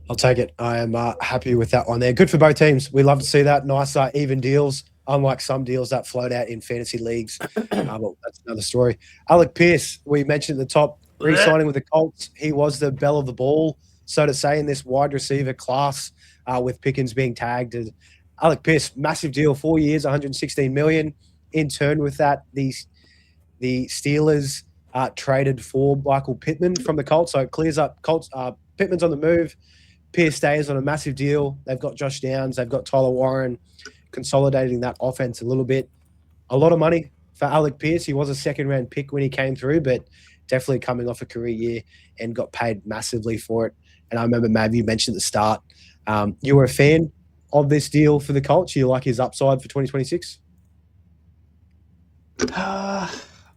I'll take it. I am happy with that one there. Good for both teams. We love to see that. Nice even deals, unlike some deals that float out in fantasy leagues. Well, that's another story. Alec Pierce, we mentioned at the top, re-signing with the Colts. He was the belle of the ball, so to say, in this wide receiver class with Pickens being tagged. Alec Pierce, massive deal, 4 years, $116 million. In turn with that, the Steelers traded for Michael Pittman from the Colts, so it clears up Colts. Pittman's on the move. Pierce stays on a massive deal. They've got Josh Downs. They've got Tyler Warren, consolidating that offense a little bit. A lot of money for Alec Pierce. He was a second-round pick when he came through, but definitely coming off a career year and got paid massively for it. And I remember, Mav, you mentioned at the start, you were a fan of this deal for the Colts. You like his upside for 2026? I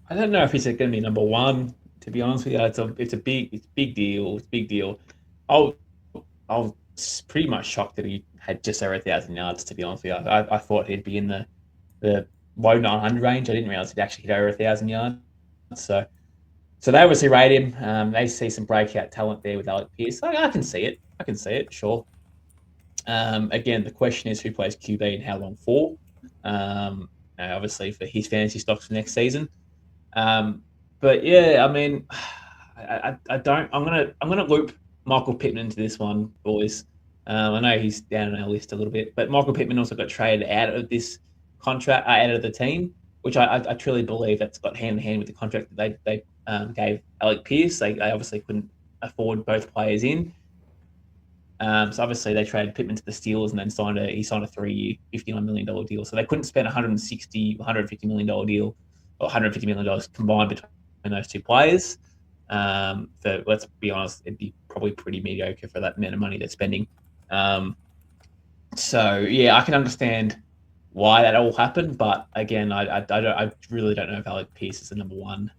don't know if he's going to be number one. To be honest with you, it's a big deal. It's a big deal. I was pretty much shocked that he had just over 1,000 yards. To be honest with you, I thought he'd be in the low 900 range. I didn't realize he'd actually hit over 1,000 yards. So they obviously rate him. They see some breakout talent there with Alec Pierce. I can see it. Sure. Again, the question is who plays QB and how long for. Obviously for his fantasy stocks for next season. But yeah, I mean, I don't. I'm gonna loop Michael Pittman into this one, boys. I know he's down on our list a little bit, but Michael Pittman also got traded out of this contract, out of the team, which I truly believe that's got hand in hand with the contract that they gave Alec Pierce. They obviously couldn't afford both players in. So obviously they traded Pittman to the Steelers and then signed a 3-year, $59 million deal. So they couldn't spend $150 million deal or $150 million combined between those two players. So let's be honest, it'd be probably pretty mediocre for that amount of money they're spending. So yeah, I can understand why that all happened, but again, I really don't know if Alec Pierce is the number one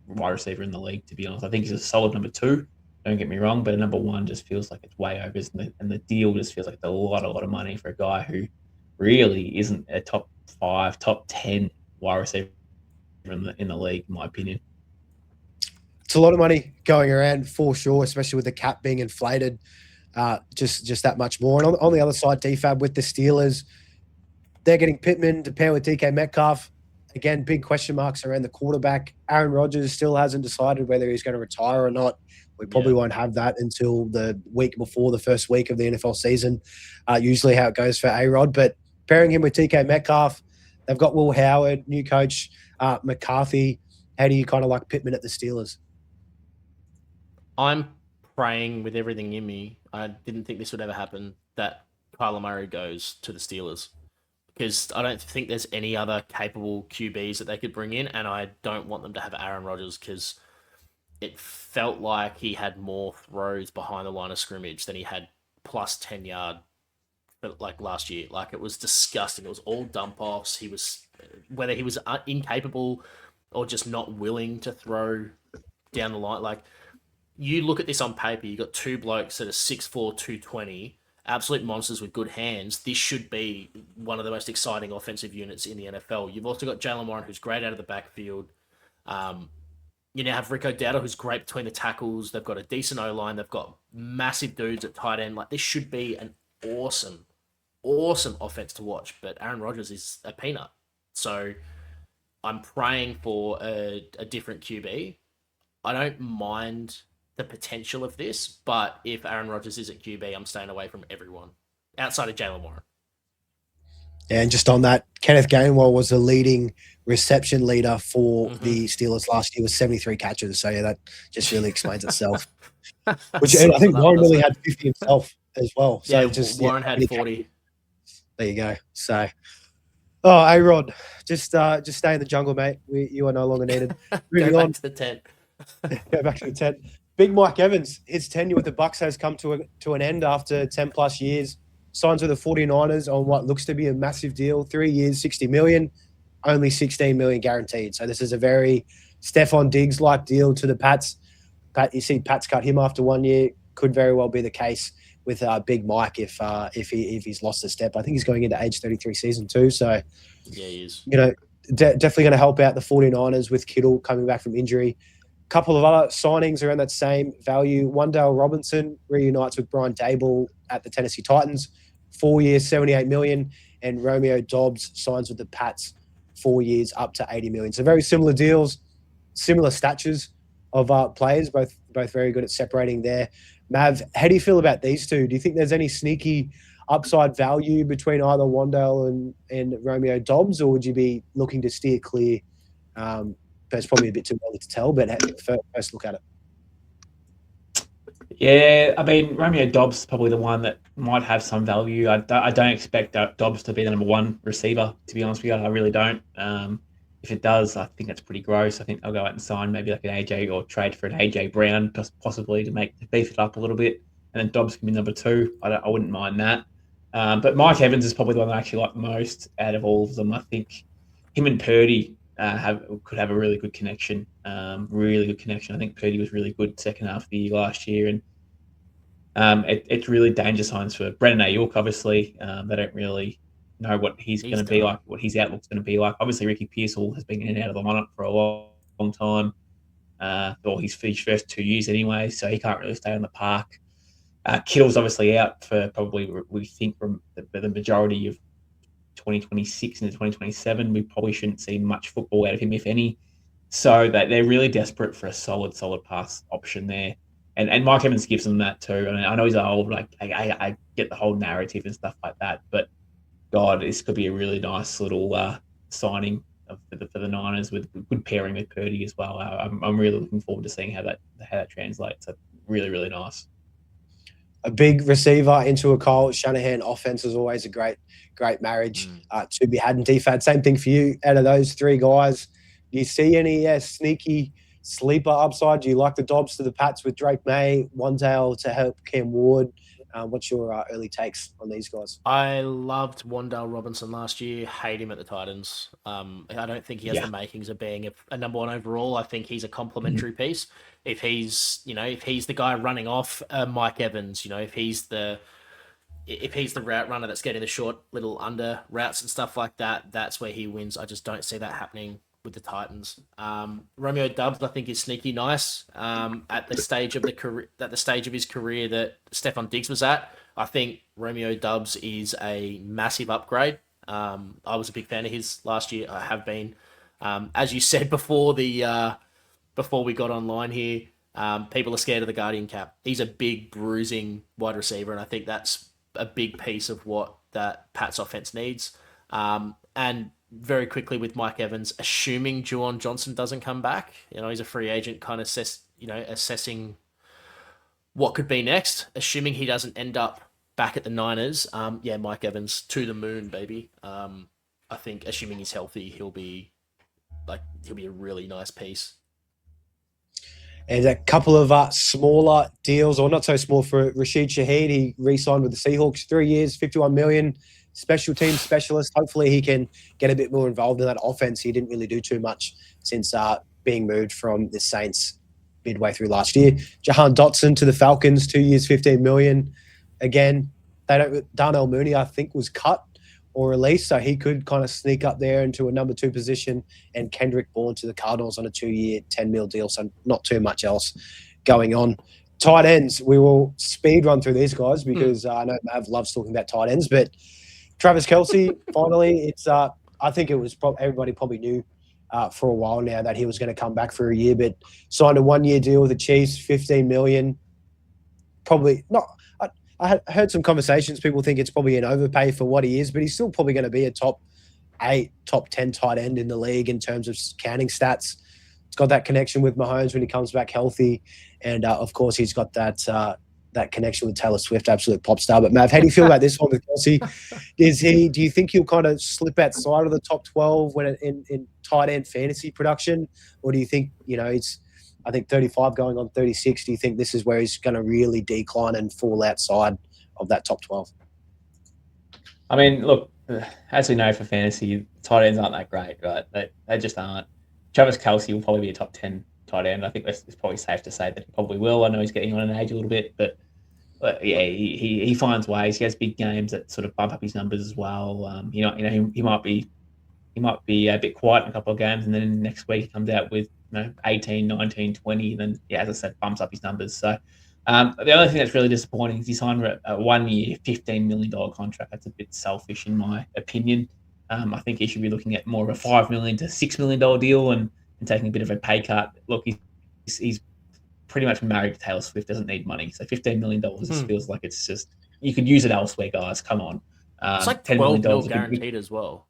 wide receiver in the league. To be honest, I think he's a solid number 2. Don't get me wrong, but a number 1 just feels like it's way over, and the deal just feels like it's a lot of money for a guy who really isn't a top 5, top 10 wide receiver in the league, in my opinion. It's a lot of money going around for sure, especially with the cap being inflated, just that much more. And on the other side, DFAB with the Steelers, they're getting Pittman to pair with DK Metcalf. Again, big question marks around the quarterback. Aaron Rodgers still hasn't decided whether he's going to retire or not. We probably won't have that until the week before the first week of the NFL season, usually how it goes for A-Rod. But pairing him with DK Metcalf, they've got Will Howard, new coach, McCarthy. How do you kind of like Pittman at the Steelers? I'm praying with everything in me. I didn't think this would ever happen, that Kyler Murray goes to the Steelers. Because I don't think there's any other capable QBs that they could bring in, and I don't want them to have Aaron Rodgers because it felt like he had more throws behind the line of scrimmage than he had plus 10 yard, like last year. Like it was disgusting. It was all dump offs. He was, whether he was incapable or just not willing to throw down the line. Like you look at this on paper, you got 2 blokes that are 6'4", 220, absolute monsters with good hands. This should be one of the most exciting offensive units in the NFL. You've also got Jalen Warren, who's great out of the backfield. You now have Rico Dowdle, who's great between the tackles. They've got a decent O-line. They've got massive dudes at tight end. Like, this should be an awesome offense to watch. But Aaron Rodgers is a peanut. So I'm praying for a different QB. I don't mind the potential of this, but if Aaron Rodgers is at QB, I'm staying away from everyone outside of Jalen Warren. And just on that, Kenneth Gainwell was the leading reception leader for the Steelers last year with 73 catches. So, yeah, that just really explains itself. Which I think Warren really had 50 himself as well. So Warren had 40. There you go. So, A-Rod, just stay in the jungle, mate. You are no longer needed. Moving on to the tent. Go back to the tent. Big Mike Evans, his tenure with the Bucs has come to an end after 10-plus years. Signs with the 49ers on what looks to be a massive deal. 3 years, $60 million, only $16 million guaranteed. So this is a very Stephon Diggs-like deal to the Pats. You see Pats cut him after 1 year. Could very well be the case with Big Mike if he's lost a step. I think he's going into age 33 season too. So, yeah, he is. Definitely going to help out the 49ers with Kittle coming back from injury. Couple of other signings around that same value. Wan'Dale Robinson reunites with Brian Daboll at the Tennessee Titans, 4 years, $78 million, and Romeo Doubs signs with the Pats, 4 years, up to $80 million. So very similar deals, similar statures of players, both very good at separating there. Mav, how do you feel about these two? Do you think there's any sneaky upside value between either Wan'Dale and Romeo Doubs, or would you be looking to steer clear? It's probably a bit too early to tell, but first look at it. Yeah, I mean, Romeo Doubs is probably the one that might have some value. I don't expect Doubs to be the number one receiver, to be honest with you. I really don't. If it does, I think that's pretty gross. I think they'll go out and sign maybe like an AJ or trade for an AJ Brown, possibly to beef it up a little bit. And then Doubs can be number two. I wouldn't mind that. But Mike Evans is probably the one I actually like most out of all of them. I think him and Purdy could have a really good connection. I think Purdy was really good second half of the year last year, and it's really danger signs for Brendan Ayuk. Obviously, they don't really know what he's going to be like, what his outlook's going to be like. Obviously, Ricky Pearsall has been in and out of the lineup for a long time, or his first 2 years anyway, so he can't really stay on the park. Kittle's obviously out for probably, we think, from the majority of 2026 into 2027. We probably shouldn't see much football out of him, if any. So that they're really desperate for a solid pass option there. And Mike Evans gives them that too. I mean, I know he's old, like I get the whole narrative and stuff like that, but God, this could be a really nice little signing for the Niners with good pairing with Purdy as well. I'm really looking forward to seeing how that translates. So really, really nice. A big receiver into a Kyle Shanahan offense is always a great marriage to be had in DFAB. Same thing for you. Out of those three guys, do you see any sneaky sleeper upside? Do you like the Dobbs to the Pats with Drake May, Wan'Dale to help Cam Ward? What's your early takes on these guys? I loved Wan'Dale Robinson last year. Hate him at the Titans. I don't think he has the makings of being a number one overall. I think he's a complementary piece. If he's the guy running off Mike Evans, if he's the route runner that's getting the short little under routes and stuff like that, that's where he wins. I just don't see that happening with the Titans. Romeo Doubs, I think, is sneaky nice at the stage of his career that Stephon Diggs was at. I think Romeo Doubs is a massive upgrade. I was a big fan of his last year. I have been. As you said before we got online here, people are scared of the Guardian cap. He's a big bruising wide receiver, and I think that's a big piece of what that Pats offense needs. And very quickly with Mike Evans, assuming Juwan Johnson doesn't come back, he's a free agent, kind of assessing what could be next. Assuming he doesn't end up back at the Niners, Mike Evans to the moon, baby. I think assuming he's healthy, he'll be a really nice piece. And a couple of smaller deals, or not so small, for Rashid Shaheed. He re-signed with the Seahawks, 3 years, $51 million. Special team specialist. Hopefully he can get a bit more involved in that offense. He didn't really do too much since being moved from the Saints midway through last year. Jahan Dotson to the Falcons, 2 years, $15 million. Again, Darnell Mooney, I think, was cut or released, so he could kind of sneak up there into a number 2 position. And Kendrick Bourne to the Cardinals on a 2-year, $10 million deal, so not too much else going on. Tight ends, we will speed run through these guys because I know Mav loves talking about tight ends, but Travis Kelce, finally, it's I think it was everybody probably knew for a while now that he was going to come back for a year, but signed a 1-year deal with the Chiefs, $15 million. Probably not. I heard some conversations. People think it's probably an overpay for what he is, but he's still probably going to be a top 8, top 10 tight end in the league in terms of counting stats. It's got that connection with Mahomes when he comes back healthy, and of course he's got that connection with Taylor Swift, absolute pop star. But Mav, how do you feel about this one with Kelce? Do you think he'll kind of slip outside of the top 12 when in tight end fantasy production, or do you think he's, I think 35 going on 36? Do you think this is where he's going to really decline and fall outside of that top 12? I mean, look, as we know for fantasy, tight ends aren't that great, right? They just aren't. Travis Kelce will probably be a top 10 tight end. I think it's probably safe to say that he probably will. I know he's getting on in age a little bit, but yeah, he finds ways. He has big games that sort of bump up his numbers as well. He might be a bit quiet in a couple of games, and then next week he comes out with 18, 19, 20, and then, yeah, as I said, bumps up his numbers. So the only thing that's really disappointing is he signed a 1-year, $15 million contract. That's a bit selfish in my opinion. I think he should be looking at more of a $5 million to $6 million deal and taking a bit of a pay cut. Look, he's pretty much married to Taylor Swift, doesn't need money. So $15 million just feels like it's just, you could use it elsewhere, guys. Come on. It's like $10 $12 million guaranteed as well.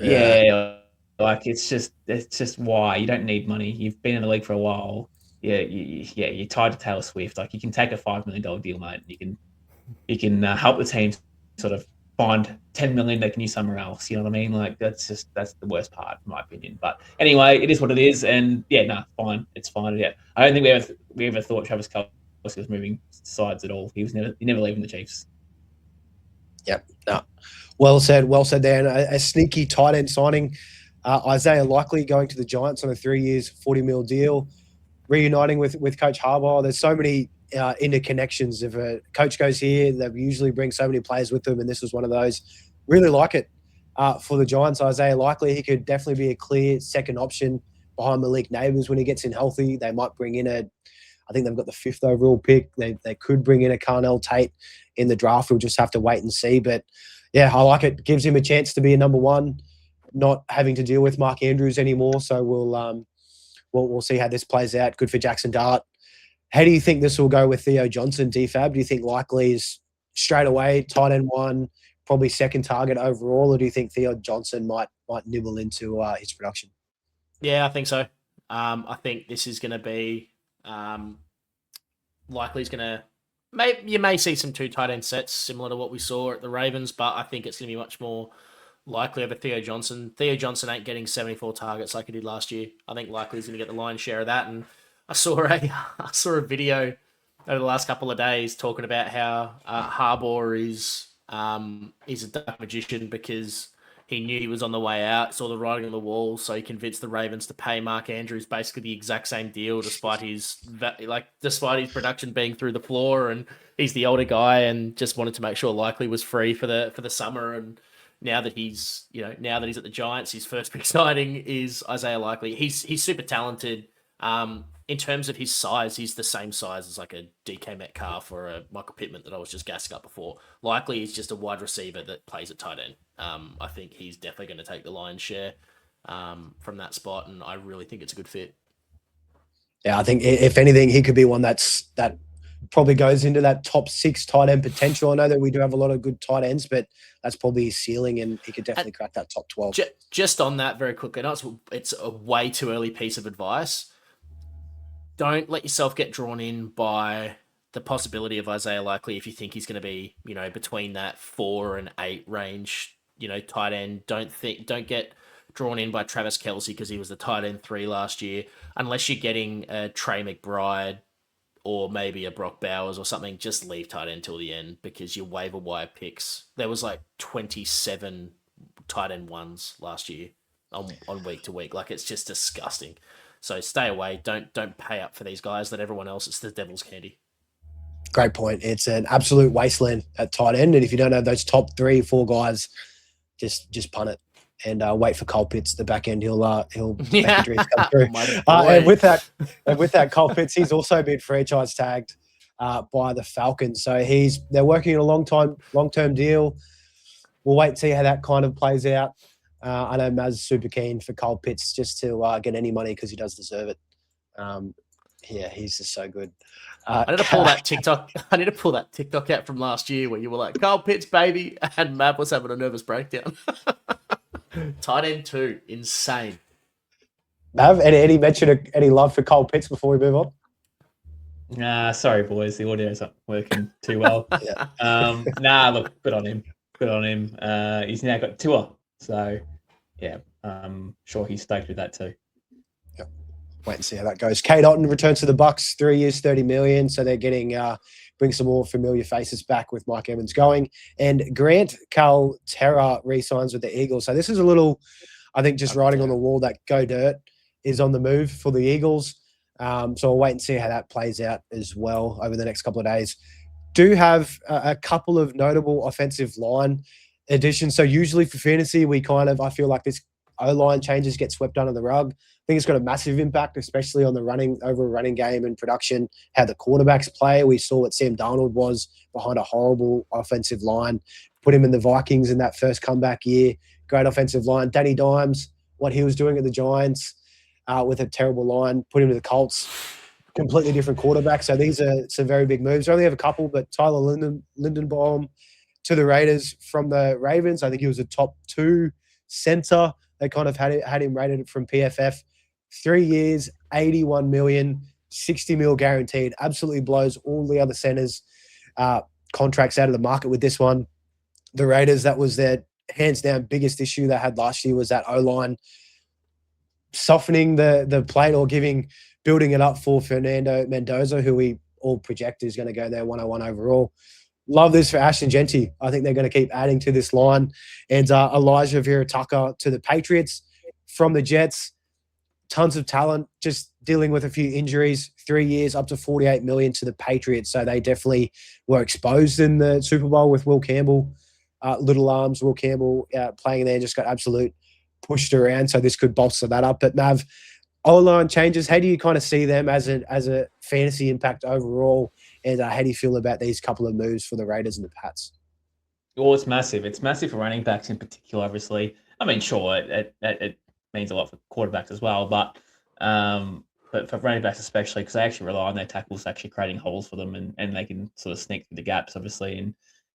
Yeah. Like it's just why you don't need money. You've been in the league for a while. Yeah, you're tied to Taylor Swift. Like you can take a $5 million deal, mate. You can help the team sort of find $10 million they can use somewhere else. You know what I mean? Like that's the worst part, in my opinion. But anyway, it is what it is, and fine. It's fine. Yeah, I don't think we ever thought Travis Kelce was moving sides at all. He never leaving the Chiefs. Yep. No. Well said there. And a sneaky tight end signing. Isaiah Likely going to the Giants on a 3 years, $40 million deal, reuniting with Coach Harbaugh. There's so many interconnections. If a coach goes here, they usually bring so many players with them, and this was one of those. Really like it for the Giants. Isaiah Likely, he could definitely be a clear second option behind Malik Neighbors when he gets in healthy. They might bring in I think they've got the 5th overall pick. They could bring in a Carnell Tate in the draft. We'll just have to wait and see. But, yeah, I like it. Gives him a chance to be a number 1. Not having to deal with Mark Andrews anymore, so we'll see how this plays out. Good for Jackson Dart. How do you think this will go with Theo Johnson, DFAB? Do you think Likely is straight away tight end 1, probably second target overall, or do you think Theo Johnson might nibble into his production? Yeah, I think so. I think this is going to be Likely's going to. You may see some 2 tight end sets similar to what we saw at the Ravens, but I think it's going to be much more likely over Theo Johnson. Theo Johnson ain't getting 74 targets like he did last year. I think Likely's going to get the lion's share of that. And I saw a video over the last couple of days talking about how Harbaugh is a dark magician because he knew he was on the way out, saw the writing on the wall, so he convinced the Ravens to pay Mark Andrews basically the exact same deal, despite his production being through the floor, and he's the older guy, and just wanted to make sure Likely was free for the summer. And now that he's at the Giants, his first big signing is Isaiah Likely. He's super talented. In terms of his size, he's the same size as like a DK Metcalf or a Michael Pittman that I was just gassing up before. Likely he's just a wide receiver that plays at tight end. I think he's definitely going to take the lion's share from that spot, and I really think it's a good fit. Yeah, I think if anything, he could be one that probably goes into that top 6 tight end potential. I know that we do have a lot of good tight ends, but that's probably his ceiling, and he could definitely crack that top 12. Just on that very quickly, I know it's a way too early piece of advice. Don't let yourself get drawn in by the possibility of Isaiah Likely if you think he's going to be, between that 4 and 8 range, tight end. Don't get drawn in by Travis Kelce because he was the tight end 3 last year. Unless you're getting a Trey McBride or maybe a Brock Bowers or something, just leave tight end till the end because your waiver wire picks. There was like 27 tight end 1s last year on week to week. Like, it's just disgusting. So stay away. Don't pay up for these guys. Let everyone else. It's the devil's candy. Great point. It's an absolute wasteland at tight end. And if you don't have those top 3, 4 guys, just punt it and wait for Cole Pitts. The back end, he'll make Yeah. the dreams come through. My And boy. with that, Cole Pitts, he's also been franchise tagged by the Falcons. So they're working on a long-term deal. We'll wait and see how that kind of plays out. I know Maz is super keen for Cole Pitts just to get any money because he does deserve it. Yeah, he's just so good. I need to pull that TikTok. I need to pull that TikTok out from last year where you were like, "Carl Pitts, baby," and Matt was having a nervous breakdown. Tight end 2, insane. Mav, any mention of any love for Cole Pitts before we move on? Nah, sorry boys, the audio's not working too well. Yeah. Look, good on him. Good on him. He's now got Tua, so yeah, sure he's stoked with that too. Wait and see how that goes. Kate Otten returns to the Bucks, 3 years, $30 million. So they're getting bring some more familiar faces back with Mike Evans going. And Grant Calterra re-signs with the Eagles. So this is a little, I think, just writing on the wall that Go Dirt is on the move for the Eagles. So we'll wait and see how that plays out as well over the next couple of days. Do have a couple of notable offensive line additions. So usually for fantasy, I feel like this O-line changes get swept under the rug. I think it's got a massive impact, especially on the running game and production, how the quarterbacks play. We saw what Sam Darnold was behind a horrible offensive line. Put him in the Vikings in that first comeback year. Great offensive line. Danny Dimes, what he was doing at the Giants with a terrible line. Put him to the Colts. Completely different quarterback. So these are some very big moves. I only have a couple, but Tyler Lindenbaum to the Raiders from the Ravens. I think he was a top 2 center. They kind of had him rated from PFF. 3 years, $81 million, $60 million guaranteed. Absolutely blows all the other centers' contracts out of the market with this one. The Raiders, that was their hands down biggest issue they had last year, was that O-line softening the plate or building it up for Fernando Mendoza, who we all project is going to go there 101 overall. Love this for Ashton Genty. I think they're going to keep adding to this line. And Elijah Vera-Tucker to the Patriots from the Jets. Tons of talent, just dealing with a few injuries. 3 years, up to $48 million to the Patriots. So they definitely were exposed in the Super Bowl with Will Campbell. Little arms, Will Campbell playing there, just got absolute pushed around. So this could bolster that up. But Mav, O-line changes. How do you kind of see them as a fantasy impact overall? And how do you feel about these couple of moves for the Raiders and the Pats? Well, it's massive. It's massive for running backs in particular, obviously. I mean, sure, it means a lot for quarterbacks as well, but for running backs especially, because they actually rely on their tackles actually creating holes for them, and they can sort of sneak through the gaps, obviously,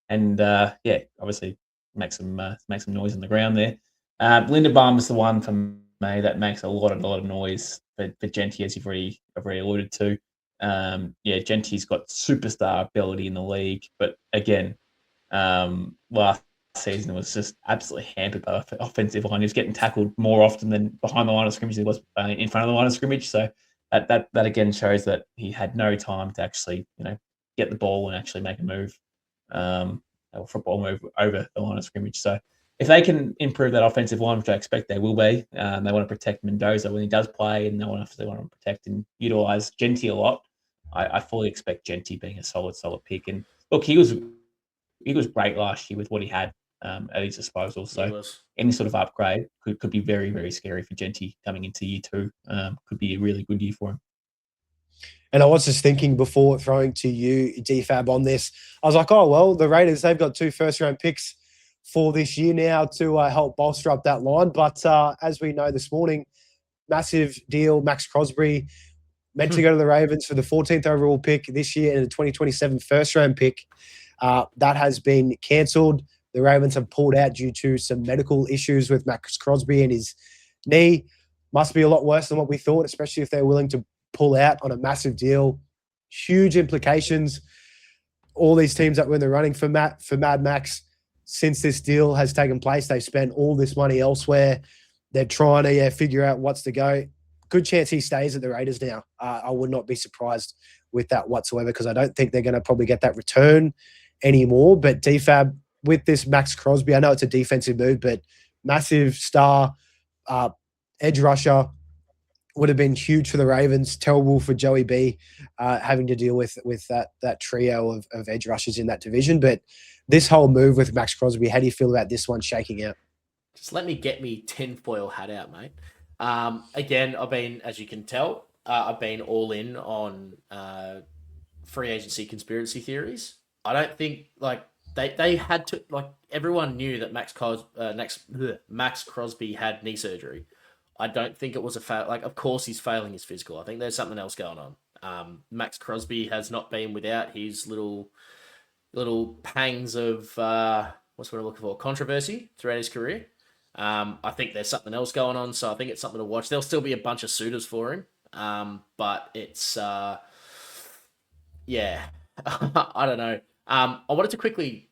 and obviously make some noise on the ground there. Linderbaum is the one for me that makes a lot of noise for Genty, as you've already alluded to. Genty's got superstar ability in the league, but again, last season was just absolutely hampered by offensive line. He was getting tackled more often than behind the line of scrimmage than he was in front of the line of scrimmage. So that again shows that he had no time to actually get the ball and actually make a move, or football move over the line of scrimmage. So if they can improve that offensive line, which I expect they will be, they want to protect Mendoza when he does play, and they want to protect and utilize Genty a lot. I fully expect Genty being a solid pick. And look, he was great last year with what he had at his disposal. So any sort of upgrade could be very, very scary for Genty coming into year 2. Could be a really good year for him. And I was just thinking before throwing to you, DFAB, on this, I was like, oh, well, the Raiders, they've got 2 first-round picks for this year now to help bolster up that line. But as we know this morning, massive deal, Max Crosby, meant to go to the Ravens for the 14th overall pick this year and a 2027 first-round pick. That has been cancelled. The Ravens have pulled out due to some medical issues with Max Crosby and his knee. Must be a lot worse than what we thought, especially if they're willing to pull out on a massive deal. Huge implications. All these teams that were in the running for Mad Max, since this deal has taken place, they spent all this money elsewhere. They're trying to figure out what's to go. Good chance he stays at the Raiders now. I would not be surprised with that whatsoever, because I don't think they're going to probably get that return anymore. But DFAB, with this Max Crosby, I know it's a defensive move, but massive star edge rusher, would have been huge for the Ravens. Terrible for Joey B, having to deal with that trio of edge rushers in that division. But this whole move with Max Crosby, how do you feel about this one shaking out? Just let me get me tinfoil hat out, mate. Again, I've been, as you can tell, I've been all in on free agency conspiracy theories. I don't think they had to everyone knew that Max Crosby had knee surgery. I don't think it was a fail. Of course he's failing his physical. I think there's something else going on. Max Crosby has not been without his little pangs of what's what I'm looking for, controversy throughout his career. I think there's something else going on, so I think it's something to watch. There'll still be a bunch of suitors for him, but it's yeah, I don't know. I wanted to quickly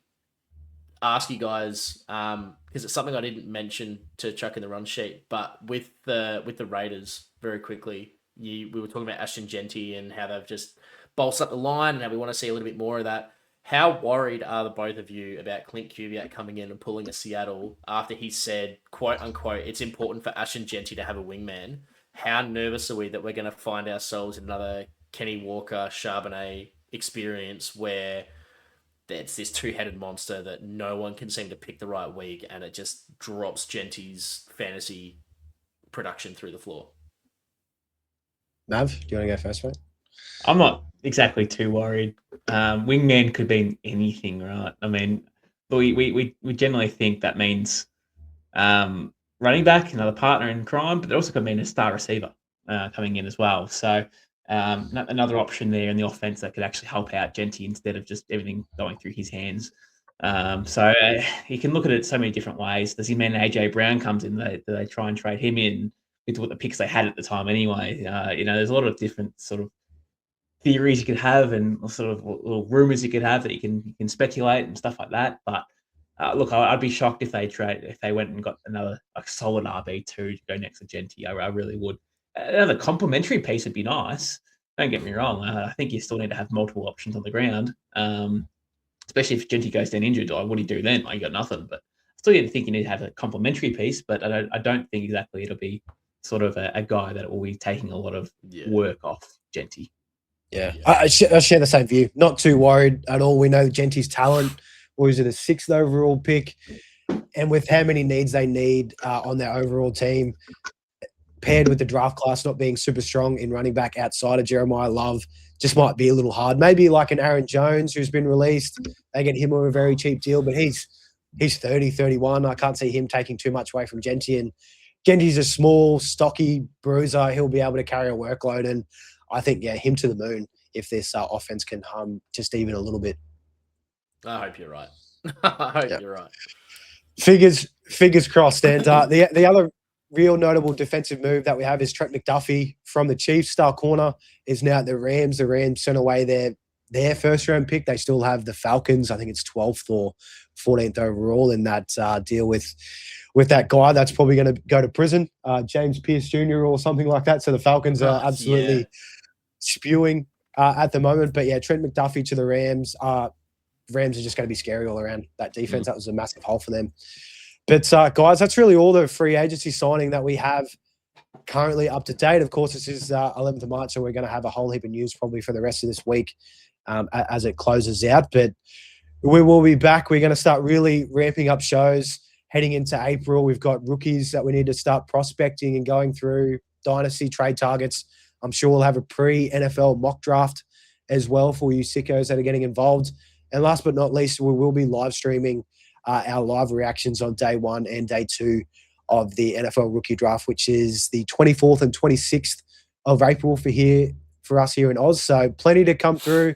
ask you guys because it's something I didn't mention to chuck in the run sheet, but with the Raiders very quickly, we were talking about Ashton Genty and how they've just bolstered up the line and how we want to see a little bit more of that. How worried are the both of you about Clint Kubiak coming in and pulling a Seattle after he said, quote unquote, it's important for Ashton Genty to have a wingman? How nervous are we that we're going to find ourselves in another Kenny Walker, Charbonnet experience where it's this two-headed monster that no one can seem to pick the right week and it just drops Genty's fantasy production through the floor? Mav, do you want to go first, mate? I'm not exactly too worried. Wingman could mean anything, right? I mean, we generally think that means running back, another partner in crime, but it also could mean a star receiver coming in as well. So another option there in the offense that could actually help out Genty instead of just everything going through his hands. So you can look at it so many different ways. Does he mean AJ Brown comes in? Do they try and trade him in with what the picks they had at the time anyway? There's a lot of different sort of theories you could have and sort of little rumors you could have that you can speculate and stuff like that. But look, I'd be shocked if they went and got another solid RB2 to go next to Genty. I really would. Another complementary piece would be nice. Don't get me wrong. I think you still need to have multiple options on the ground, especially if Genty goes down injured. What do you do then? You got nothing. But still, you think you need to have a complementary piece. But I don't think exactly it'll be sort of a guy that will be taking a lot of work off Genty. Yeah, I share the same view. Not too worried at all. We know Genty's talent. Was it a 6th overall pick? And with how many needs they need on their overall team, paired with the draft class not being super strong in running back outside of Jeremiah Love, just might be a little hard. Maybe like an Aaron Jones who's been released. They get him on a very cheap deal, but he's 30, 31. I can't see him taking too much away from Genty. And Genty's a small, stocky bruiser. He'll be able to carry a workload. And I think, him to the moon if this offense can hum just even a little bit. I hope you're right. I hope you're right. Fingers crossed. And the other real notable defensive move that we have is Trent McDuffie from the Chiefs. Star corner is now at the Rams. The Rams sent away their first-round pick. They still have the Falcons. I think it's 12th or 14th overall in that deal with that guy that's probably going to go to prison, James Pierce Jr. or something like that. So the Falcons are absolutely spewing at the moment. But Trent McDuffie to the Rams. Rams are just going to be scary all around. That defense, that was a massive hole for them. But guys, that's really all the free agency signing that we have currently up to date. Of course, this is 11th of March, so we're going to have a whole heap of news probably for the rest of this week as it closes out. But we will be back. We're going to start really ramping up shows heading into April. We've got rookies that we need to start prospecting and going through dynasty trade targets. I'm sure we'll have a pre-NFL mock draft as well for you sickos that are getting involved. And last but not least, we will be live streaming our live reactions on day 1 and day 2 of the NFL rookie draft, which is the 24th and 26th of April for us here in Oz. So plenty to come through.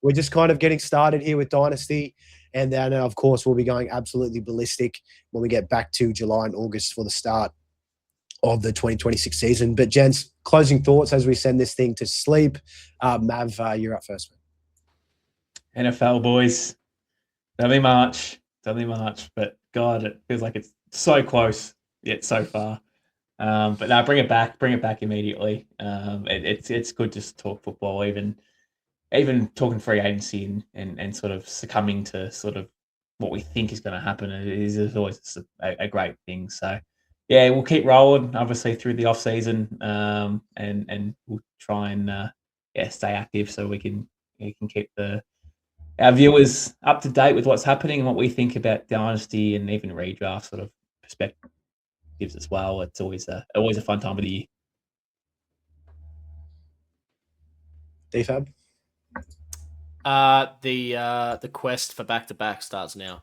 We're just kind of getting started here with Dynasty. And then, of course, we'll be going absolutely ballistic when we get back to July and August for the start of the 2026 season. But, gents, closing thoughts as we send this thing to sleep. Mav, you're up first, man. NFL, boys. It's only March, but God, it feels like it's so close yet so far. But now bring it back immediately. It's good to talk football, even talking free agency and sort of succumbing to sort of what we think is going to happen is always a great thing. So we'll keep rolling, obviously through the off season, and we'll try and stay active so we can keep our viewers up to date with what's happening and what we think about Dynasty and even redraft sort of perspectives as well. It's always a fun time of the year. DFAB? The quest for back-to-back starts now.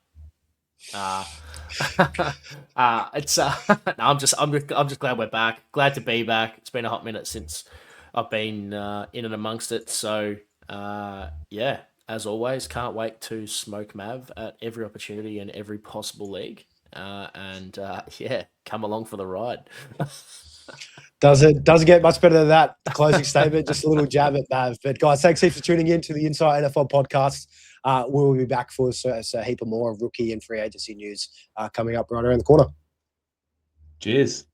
It's no, I'm just glad we're back. Glad to be back. It's been a hot minute since I've been in and amongst it. So yeah, as always, can't wait to smoke Mav at every opportunity in every possible league. And yeah, come along for the ride. Doesn't get much better than that closing statement. Just a little jab at Mav. But guys, thanks heaps for tuning in to the Inside NFL podcast. We'll be back for a heap of more rookie and free agency news coming up right around the corner. Cheers.